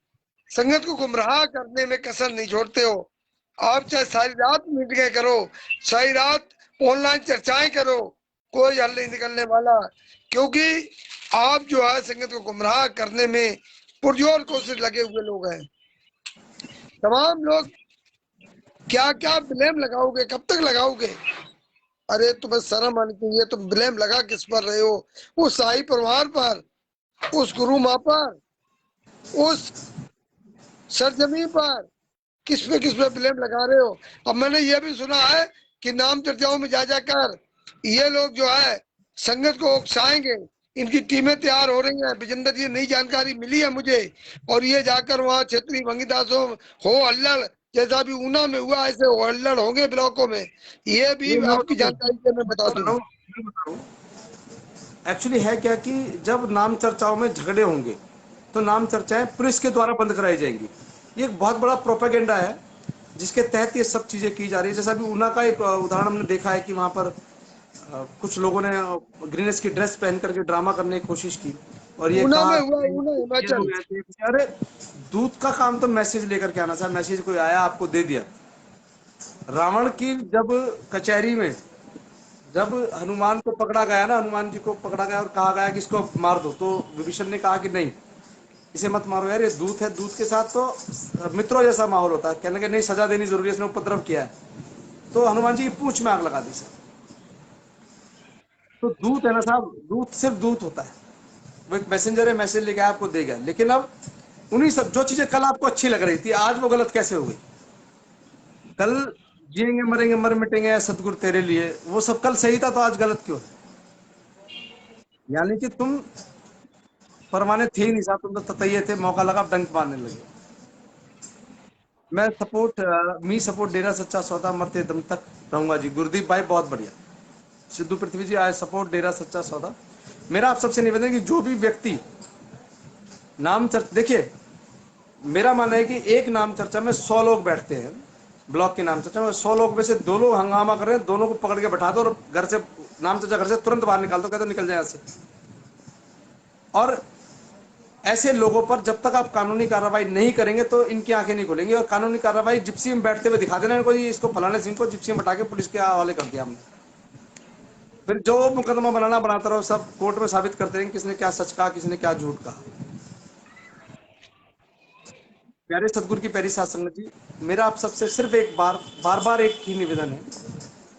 संगत को गुमराह करने में कसर नहीं छोड़ते हो। आप चाहे सारी रात मीटिंगें करो, सारी रात ऑनलाइन चर्चाएं करो, कोई हल नहीं निकलने वाला। क्योंकि आप जो है संगत को गुमराह करने में पुरजोर कोशिश लगे हुए लोग हैं। तमाम लोग क्या क्या ब्लेम लगाओगे, कब तक लगाओगे? अरे तुम्हें शर्म आनी चाहिए, तुम ब्लेम लगा किस पर रहे हो? उस शाही परिवार पर, उस गुरु माँ पर, उस सरजमी पर, किस पे ब्लेम लगा रहे हो? अब मैंने ये भी सुना है कि नाम चर्चाओं में जा जाकर ये लोग जो है संगत को उकसाएंगे, इनकी टीमें तैयार हो रही हैं। विजेंद्र जी, नई जानकारी मिली है मुझे, और ये जाकर वहाँ क्षेत्रीय भंगीदासों हो अल्लड़, जैसा भी ऊना में हुआ ऐसे हो अल्लड़ होंगे ब्लॉकों में। ये भी ये मैं आपकी जानकारी से मैं बता दूं। बता रहा हूँ एक्चुअली है क्या कि जब नाम चर्चाओं में झगड़े होंगे तो नाम चर्चाएं पुलिस के द्वारा बंद कराई जाएंगी। ये एक बहुत बड़ा प्रोपेगेंडा है जिसके तहत ये सब चीजें की जा रही है। जैसा अभी ऊना का एक उदाहरण हमने देखा है कि वहां पर कुछ लोगों ने ग्रीनस की ड्रेस पहन करके ड्रामा करने की कोशिश की और ये ऊना कहा में हुआ, कि ऊना ये हिमाचल। लोग ऐसे हैं। अरे दूत का काम तो मैसेज लेकर के आना था, मैसेज कोई आया आपको दे दिया। रावण की जब कचहरी में जब हनुमान को पकड़ा गया ना, हनुमान जी को पकड़ा गया और कहा गया कि इसको मार दो, तो विभीषण ने कहा कि नहीं, इसे मत मारो यार, ये दूत है, दूत के साथ तो मित्रों जैसा माहौल होता है। कहने के नहीं, सजा देनी जरूरी है, इसने उपद्रव किया है। तो हनुमान जी की पूंछ में आग लगा दी सर। तो दूत है ना साहब, दूत सिर्फ दूत होता है, वो एक मैसेंजर है, मैसेज लेके आपको देगा। लेकिन अब उन्हीं सब जो चीजें कल आपको अच्छी लग रही थी आज वो गलत कैसे हो गई? कल जिएंगे मरेंगे मर मिटेंगे सतगुरु तेरे लिए, वो सब कल सही था तो आज गलत क्यों है? यानी कि तुम परमाने थे ही नहीं साहब, तुम तो ततैये थे, मौका लगा डंक मारने लगे। मैं सपोर्ट मी सपोर्ट डेरा सच्चा सौदा मरते दम तक रहूंगा जी। गुरदीप भाई बहुत बढ़िया। सिद्धू पृथ्वी जी, आई सपोर्ट डेरा सच्चा सौदा। मेरा आप सबसे निवेदन है कि जो भी व्यक्ति नाम चर्चा, देखिए मेरा मानना है कि एक नाम चर्चा में 100 लोग बैठते हैं, ब्लॉक की नाम चर्चा में 100 लोग में से 2 लोग हंगामा कर रहे हैं, दोनों को पकड़ के बैठा दो और घर से, नाम चर्चा घर से तुरंत बाहर निकाल दो, कहते निकल जाए यहाँ से। और ऐसे लोगों पर जब तक आप कानूनी कार्रवाई नहीं करेंगे तो इनकी आंखें नहीं खुलेंगी। और कानूनी कार्रवाई जिप्सी में बैठते हुए दिखा देना इनको, इसको फलाने सिंह को जिप्सी में बैठा के पुलिस के हवाले कर दिया हमने, फिर जो मुकदमा बनाना बनाता रहो, सब कोर्ट में साबित करते हैं किसने क्या सच कहा, किसने क्या झूठ कहा। प्यारे सतगुरु की प्यारी साध संगत जी, मेरा आप सबसे सिर्फ एक बार एक ही निवेदन है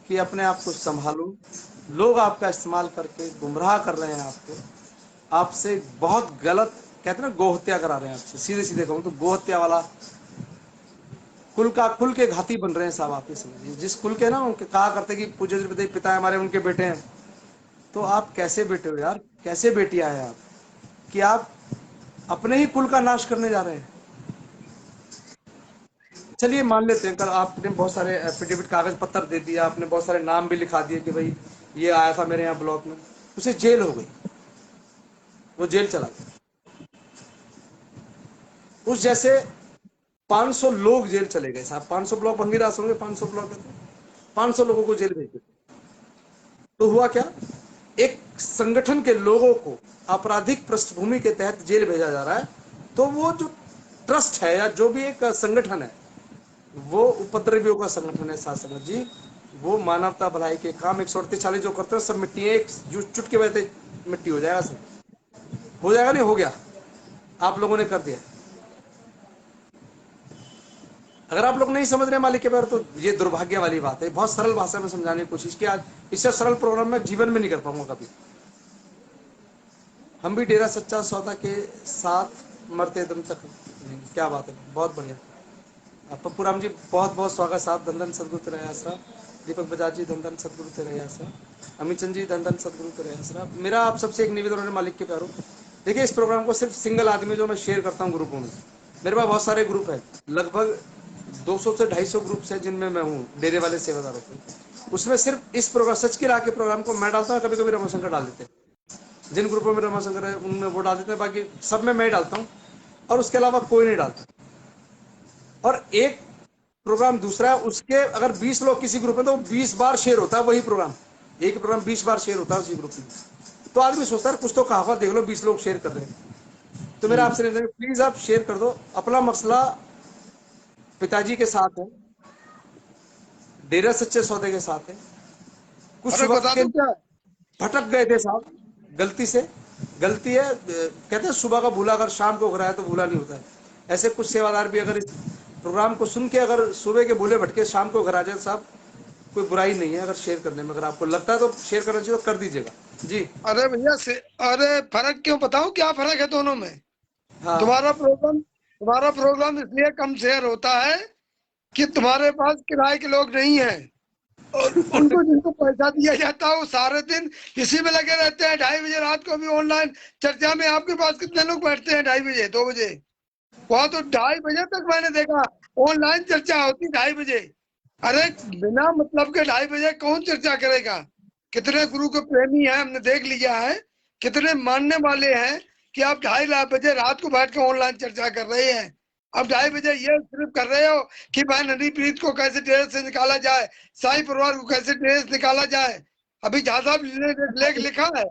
कि अपने आप को संभालो। लोग आपका इस्तेमाल करके गुमराह कर रहे हैं आपको, आपसे बहुत गलत, कहते हैं ना गौ हत्या करा रहे हैं आपसे, सीधे सीधे कहूँ तो गौ हत्या वाला कुल के घाती बन रहे हैं साहब। आप ये समझिए, जिस कुल के ना उनके कहा करते कि पूज्य पिता हमारे उनके बेटे हैं, तो आप कैसे बेटे हो यार, कैसे बेटियां हैं आप कि आप अपने ही कुल का नाश करने जा रहे हैं। चलिए मान लेते हैं कल आपने बहुत सारे एफिडेविट कागज पत्र दे दिया, आपने बहुत सारे नाम भी लिखा दिए कि भाई ये आया था मेरे यहाँ ब्लॉक में, उसे जेल हो गई, वो जेल चला गया। उस जैसे 500 लोग जेल चले गए साहब, 500 ब्लॉक भंगीरास होंगे, 500 ब्लॉक है तो 500 लोगों को जेल भेज दिया। तो हुआ क्या, एक संगठन के लोगों को आपराधिक पृष्ठभूमि के तहत जेल भेजा जा रहा है। तो वो जो ट्रस्ट है या जो भी एक संगठन है, वो उपद्रवियों का संगठन है शासन जी। वो मानवता भलाई के काम 138 जो करते हैं सब मिट्टी है, एक जो चुटके बजते मिट्टी हो जाएगा, सब हो जाएगा, नहीं हो गया, आप लोगों ने कर दिया। अगर आप लोग नहीं समझ रहे मालिक के बारे तो ये दुर्भाग्य वाली बात है। बहुत सरल भाषा में समझाने की कोशिश की, आज इससे सरल प्रोग्राम में जीवन में नहीं कर पाऊंगा कभी। हम भी डेरा सच्चा सौदा के साथ मरते दम तक। क्या बात है, बहुत बढ़िया। पप्पू राम जी बहुत बहुत स्वागत साहब, धन धन सदगुरु तेरा आसरा। दीपक बजाज जी धन धन सदगुरु तेरा आसरा। अमित चंद जी धन धन सदगुरु तेरा आसरा। मेरा आप सबसे एक निवेदन है मालिक के प्यारों, देखिए इस प्रोग्राम को सिर्फ सिंगल आदमी जो मैं शेयर करता हूँ ग्रुपों में, मेरे पास बहुत सारे ग्रुप है, लगभग 200 से 250 ग्रुप्स है जिनमें मैं हूँ डेरे वाले सेवादारों के। उसमें सिर्फ इस प्रोग्राम सच की राह के प्रोग्राम को मैं डालता हूँ, कभी कभी रमाशंकर डाल देते हैं, जिन ग्रुपों में रमाशंकर है उनमें वो डाल देते हैं, बाकी सब में मैं डालता हूँ और उसके अलावा कोई नहीं डालता। और एक प्रोग्राम दूसरा है, उसके अगर 20 लोग किसी ग्रुप में तो 20 बार शेयर होता है वही प्रोग्राम, एक प्रोग्राम 20 बार शेयर होता है उसी ग्रुप में। तो आदमी सोचता है कुछ तो कहावत देख लो, 20 लोग शेयर कर रहे हैं। तो मेरा आपसे निवेदन है प्लीज आप शेयर कर दो। अपना मसला पिताजी के साथ है, डेरा सच्चे सौदे के साथ है, कुछ फर्क वक्त बता के दूं क्या? भटक गए थे साहब, गलती से, गलती है, कहते हैं सुबह का भूला अगर शाम को घराए तो भूला नहीं होता है। ऐसे कुछ सेवादार भी अगर इस प्रोग्राम को सुन के अगर सुबह के भूले भटके शाम को घर आ जाए साहब, कोई बुराई नहीं है अगर शेयर करने में, अगर आपको लगता है तो शेयर करना चाहिए तो कर दीजिएगा जी। अरे भैया से, अरे फर्क क्यों, बताओ क्या फर्क है दोनों में। हाँ तुम्हारा प्रोग्राम इसलिए कम शेयर होता है कि तुम्हारे पास किराए के लोग नहीं है, और उनको जिनको पैसा दिया जाता है वो सारे दिन इसी में लगे रहते हैं। 2:30 बजे रात को भी ऑनलाइन चर्चा में आपके पास कितने लोग बैठते हैं? 2:30 बजे, 2 बजे, वहां तो 2:30 बजे तक मैंने देखा ऑनलाइन चर्चा होती, 2:30 बजे। अरे बिना मतलब के 2:30 बजे कौन चर्चा करेगा? कितने गुरु के प्रेमी हैं, हमने देख लिया है, कितने मानने वाले हैं कि आप 2:30 बजे रात को बैठ के ऑनलाइन चर्चा कर रहे हैं। अब 2:30 बजे ये सिर्फ कर रहे हो कि भाई हनीप्रीत को कैसे टेरेस से निकाला जाए, साई परिवार को कैसे टेरेस निकाला जाए। अभी जहां साहब ने लेख लिखा है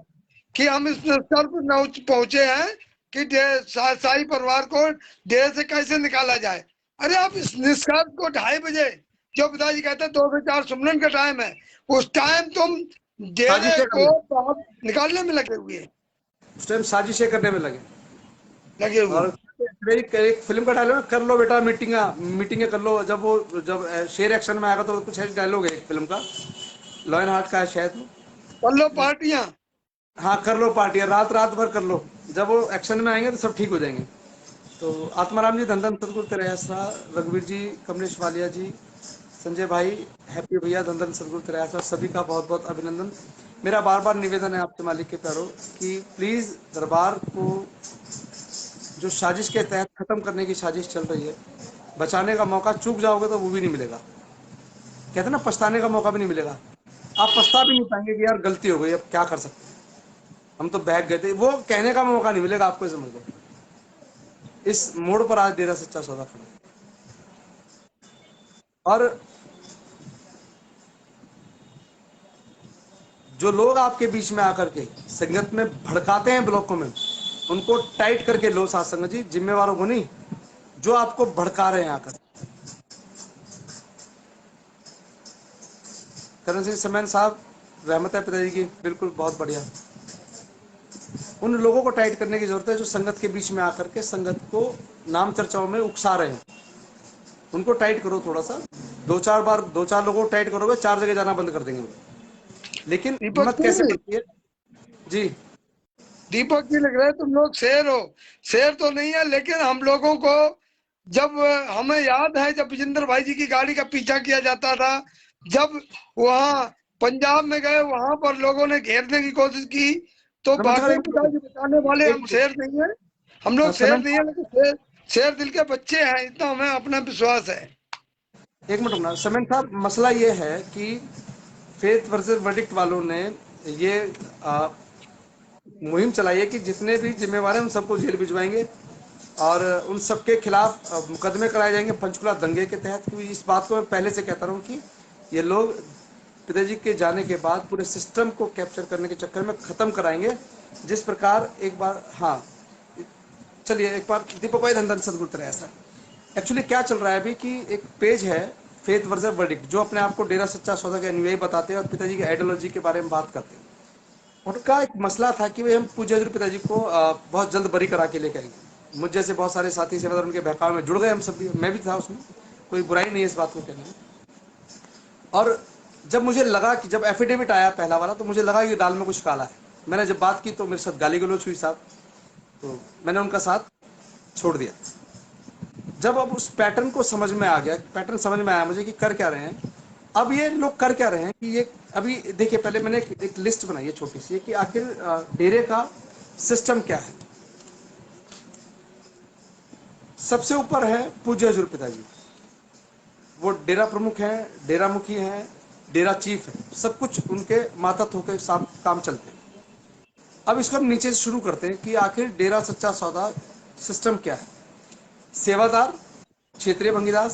कि हम इस स्तर पर पहुंचे हैं कि साई परिवार को डेरे से कैसे निकाला जाए। अरे आप इस निष्कर्ष को 2:30 बजे, जो पिताजी कहते हैं 2 से 4 सुमरन का टाइम है, उस टाइम तुम डेरे साजिशें को करने, बाहर निकालने में लगे हुए उस टाइम साजिशें करने में लगे। लगे हुए और एक फिल्म का डायलॉग, कर लो बेटा मीटिंगा मीटिंगें कर लो, जब शेर एक्शन में आएगा तो कुछ ऐसे डायलॉग है एक फिल्म का, लॉ एंड हार्ट का है शायद वो। कर लो पार्टियां। हाँ कर लो पार्टियां, रात रात भर कर लो, जब वो एक्शन में आएंगे तो सब ठीक हो जाएंगे। तो आत्माराम जी, धन सदगुरु तेरे आसरा, रघुवीर जी, कमलेश वालिया जी, संजय भाई, हैप्पी भैया, धन सदगुरु तेरे आसरा, सभी का बहुत बहुत अभिनंदन। मेरा बार बार निवेदन है आपसे मालिक के प्यारो कि प्लीज़ दरबार को जो साजिश के तहत खत्म करने की साजिश चल रही है, बचाने का मौका चूक जाओगे तो वो भी नहीं मिलेगा। कहते हैं ना, पछताने का मौका भी नहीं मिलेगा। आप पछता भी नहीं पाएंगे कि यार गलती हो गई, अब क्या कर सकते हैं, हम तो बहक गए थे, वो कहने का मौका नहीं मिलेगा आपको, समझ लो। इस मोड़ पर आज डेरा सच्चा सौदा खड़ा है। और जो लोग आपके बीच में आकर के संगत में भड़काते हैं ब्लॉकों में, उनको टाइट करके लो साथ संगत जी, जिम्मेवारों को नहीं, जो आपको भड़का रहे हैं आकर। करण सिंह समैन साहब, रहमत है पिताजी की, बिल्कुल बहुत बढ़िया। उन लोगों को टाइट करने की जरूरत है जो संगत के बीच में आकर के संगत को नाम चर्चाओं में उकसा रहे हैं। उनको टाइट करो थोड़ा सा, दो चार लोगों को टाइट करोगे, 4 जगह जाना बंद कर देंगे वो। लेकिन दीपक हिम्मत कैसे जी, पड़ती है जी। दीपक जी लग रहे हैं तुम लोग शेर हो। शेर तो नहीं है, लेकिन हम लोगों को जब, हमें याद है जब विजेंद्र भाई जी की गाड़ी का पीछा किया जाता था, जब वहाँ पंजाब में गए, वहां पर लोगों ने घेरने की कोशिश की, तो नमस्कार, बाकी एक पिताजी मिनट, बचाने वाले, एक हम मिनट। शेर नहीं है। हम लोग शेर समैन नहीं है, साहब, लेकिन शेर दिल के बच्चे हैं, इतना हमें अपना विश्वास है। एक मिनट रुकना। समैन साहब, मसला ये है कि फेथ वर्सेस वर्डिक्ट वालों ने ये आ, मुहिम चलाई है कि जितने भी जिम्मेवार हैं उन सबको जेल भिजवाएंगे और उन सबके खिलाफ मुकदमे कराए जाएंगे पंचकुला दंगे के तहत। क्योंकि इस बात को मैं पहले से कहता रहा हूँ कि ये लोग पिताजी के जाने के बाद पूरे सिस्टम को कैप्चर करने के चक्कर में ख़त्म कराएंगे। जिस प्रकार एक बार, हाँ चलिए एक बार, दीपक भाई, धन सदगुरु तरह ऐसा एक्चुअली क्या चल रहा है अभी कि एक पेज है फेथ वर्सेस वर्डिक्ट, जो अपने आप को डेरा सच्चा सौदा के अनुयायी बताते हैं और पिताजी की आइडियोलॉजी के बारे में बात करते हैं। उनका एक मसला था कि भाई हम पूज्य हजूर पिताजी को बहुत जल्द बरी करा के लेके आएंगे। मुझ जैसे बहुत सारे साथी सेवादार उनके बहकाव में जुड़ गए, हम सब भी, मैं भी था उसमें, कोई बुराई नहीं है इस बात को कहने में। और जब मुझे लगा कि जब एफिडेविट आया पहला वाला, तो मुझे लगा कि दाल में कुछ काला है। मैंने जब बात की तो मेरे साथ गाली गलौज हुई साहब, तो मैंने उनका साथ छोड़ दिया। जब अब उस पैटर्न को समझ में आ गया, पैटर्न समझ में आया मुझे कि कर क्या रहे हैं, अब ये लोग कर क्या रहे हैं कि ये, अभी देखिए पहले मैंने एक लिस्ट बनाई है छोटी सी कि आखिर डेरे का सिस्टम क्या है। सबसे ऊपर है पूज्य हजूर पिताजी, वो डेरा प्रमुख हैं, डेरा मुखी हैं, डेरा चीफ है, सब कुछ उनके मातहत होकर काम चलते हैं। अब इसको हम नीचे से शुरू करते हैं कि आखिर डेरा सच्चा सौदा सिस्टम क्या है। सेवादार, क्षेत्रीय भंगीदास,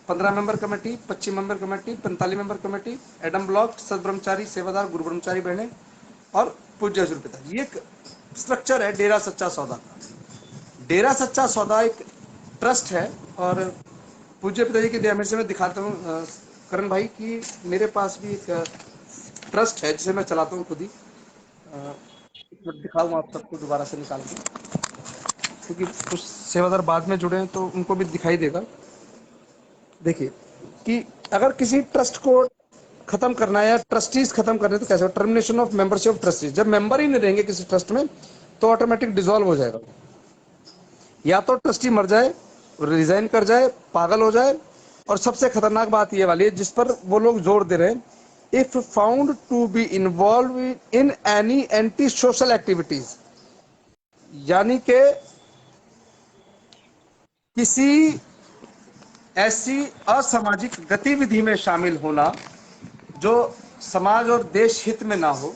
15 member committee, 25 member committee, 45 member committee, Adam block, सदब्रह्मचारी, सेवादार, गुरु ब्रह्मचारी बहने और पूज्य हजूर पिताजी। ये एक स्ट्रक्चर है डेरा सच्चा सौदा का। डेरा सच्चा सौदा एक ट्रस्ट है और पूज्य पिताजी की दया से मैं दिखाता हूँ करण भाई कि मेरे पास भी एक ट्रस्ट है जिसे मैं चलाता हूँ खुद ही। दिखाऊंगा आप सबको दोबारा से निकाल के, क्योंकि कुछ सेवादार बाद में जुड़े हैं तो उनको भी दिखाई देगा। देखिए कि अगर किसी ट्रस्ट को खत्म करना है या ट्रस्टीज खत्म करने, तो कैसे? Termination of membership of trustees, जब मेंबर ही नहीं रहेंगे किसी ट्रस्ट में तो ऑटोमेटिक डिसॉल्व हो जाएगा। या तो ट्रस्टी मर जाए, रिजाइन कर जाए, पागल हो जाए, और सबसे खतरनाक बात ये वाली है जिस पर वो लोग जोर दे रहे हैं, if found to be involve in any anti social activities, यानी कि किसी ऐसी असामाजिक गतिविधि में शामिल होना जो समाज और देश हित में ना हो,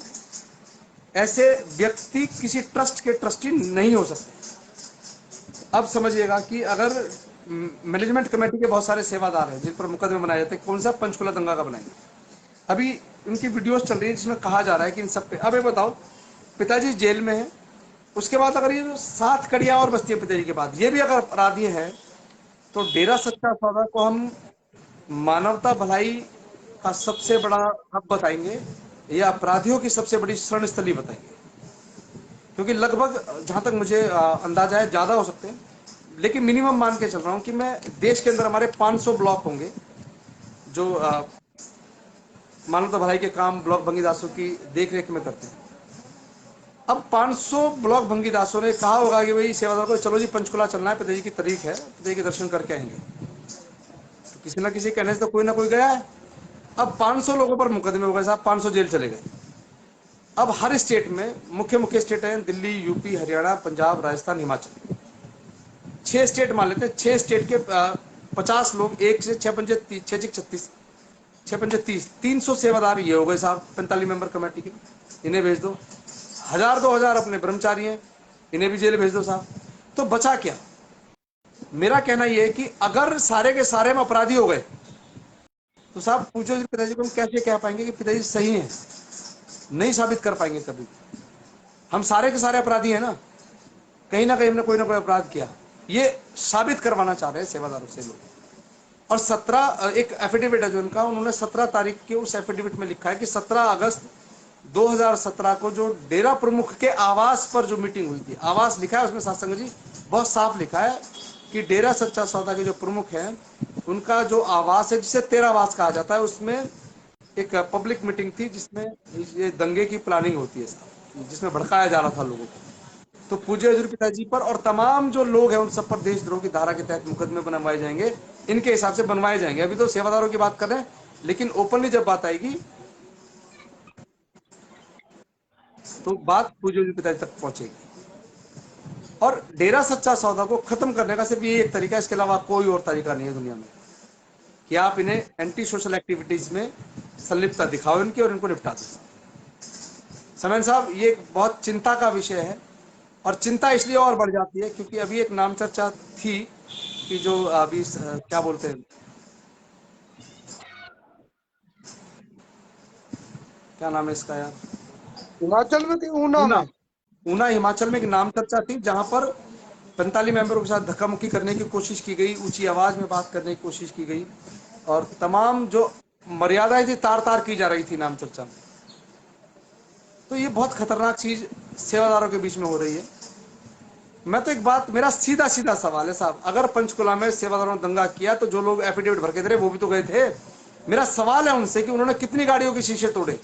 ऐसे व्यक्ति किसी ट्रस्ट के ट्रस्टी नहीं हो सकते। अब समझिएगा कि अगर मैनेजमेंट कमेटी के बहुत सारे सेवादार हैं जिन पर मुकदमे बनाए जाते हैं, कौन सा पंचकुला दंगा का बनाएंगे? अभी उनकी वीडियोस चल रही है जिसमें कहा जा रहा है कि इन सब पे, अब ये बताओ, पिताजी जेल में है, उसके बाद अगर ये 7 कड़ियां और बचती है पिताजी के बाद, ये भी अगर अपराधी है, तो डेरा सच्चा सौदा को हम मानवता भलाई का सबसे बड़ा हब बताएंगे या अपराधियों की सबसे बड़ी शरण स्थली बताएंगे? क्योंकि लगभग जहां तक मुझे अंदाजा है ज्यादा हो सकते हैं, लेकिन मिनिमम मान के चल रहा हूं कि मैं देश के अंदर हमारे 500 ब्लॉक होंगे जो मानवता भलाई के काम ब्लॉक भंगीदासों की देख रेख में करते हैं। अब 500 ब्लॉक भंगीदासों ने कहा होगा कि भाई सेवादार को चलो जी पंचकुला चलना है, पिताजी की तारीख है, पिताजी के दर्शन करके आएंगे, तो किसी ना किसी कहने से तो कोई ना कोई गया है। अब 500 लोगों पर मुकदमे हो गए साहब, 500 जेल चले गए। अब हर स्टेट में मुख्य मुख्य स्टेट हैं दिल्ली, यूपी, हरियाणा, पंजाब, राजस्थान, हिमाचल, 6 स्टेट मान लेते हैं। 6 स्टेट के 50 लोग, एक से 6 पंजे 36, 6 पंजे 30, 300 सेवादार ये हो गए साहब 45 मेंबर कमेटी के, इन्हें भेज दो। 1000-2000 अपने ब्रह्मचारी हैं, इन्हें भी जेल भेज दो साहब। तो बचा क्या? मेरा कहना यह है कि अगर सारे के सारे में अपराधी हो गए तो साहब पूछो पिताजी को हम कैसे कह पाएंगे कि पिताजी सही हैं? नहीं साबित कर पाएंगे कभी। हम सारे के सारे अपराधी हैं ना, कहीं ना कहीं हमने कोई ना कोई अपराध किया, ये साबित करवाना चाह रहे हैं सेवादारों से लोग। और 17 एक एफिडेविट है जो उनका, उन्होंने 17 तारीख के उस एफिडेविट में लिखा है कि 17 अगस्त 2017 को जो डेरा प्रमुख के आवास पर जो मीटिंग हुई थी, आवास लिखा है उसमें साथ संगत जी, बहुत साफ लिखा है कि डेरा सच्चा सौदा के जो प्रमुख हैं उनका जो आवास है, जिसे तेरावास कहा जाता है, उसमें एक पब्लिक मीटिंग थी जिसमें ये दंगे की प्लानिंग होती है, जिसमें भड़काया जा रहा था लोगों को। तो पूज्य हजूर पिताजी पर और तमाम जो लोग हैं उन सब पर देशद्रोह की धारा के तहत मुकदमे बनवाए जाएंगे, इनके हिसाब से बनवाए जाएंगे। अभी तो सेवादारों की बात कर रहे हैं, लेकिन ओपनली जब बात आएगी तो बात पूज्य हजूर पिताजी तक पहुंचेगी। और डेरा सच्चा सौदा को खत्म करने का सिर्फ ये एक तरीका है, इसके अलावा कोई और तरीका नहीं है दुनिया में कि आप इन्हें एंटी सोशल एक्टिविटीज में संलिप्तता दिखाओ इनकी और इनको निपटा दो। समन साहब, ये एक बहुत चिंता का विषय है, और चिंता इसलिए और बढ़ जाती है क्योंकि अभी एक नाम चर्चा थी कि जो अभी क्या बोलते हैं, क्या नाम है इसका यार, हिमाचल में थी, ऊना ऊना। में। ऊना हिमाचल में एक नाम चर्चा थी जहां पर 45 मेंबरों के साथ धक्का मुक्की करने की कोशिश की गई, ऊंची आवाज में बात करने की कोशिश की गई, और तमाम जो मर्यादाएं थी तार तार की जा रही थी नाम चर्चा में। तो ये बहुत खतरनाक चीज सेवादारों के बीच में हो रही है। मैं तो एक बात, मेरा सीधा सीधा सवाल है साहब, अगर पंचकुला में सेवादारों ने दंगा किया तो जो लोग एफिडेविट भर के दे रहे वो भी तो गए थे। मेरा सवाल है उनसे कि उन्होंने कितनी गाड़ियों के शीशे तोड़े,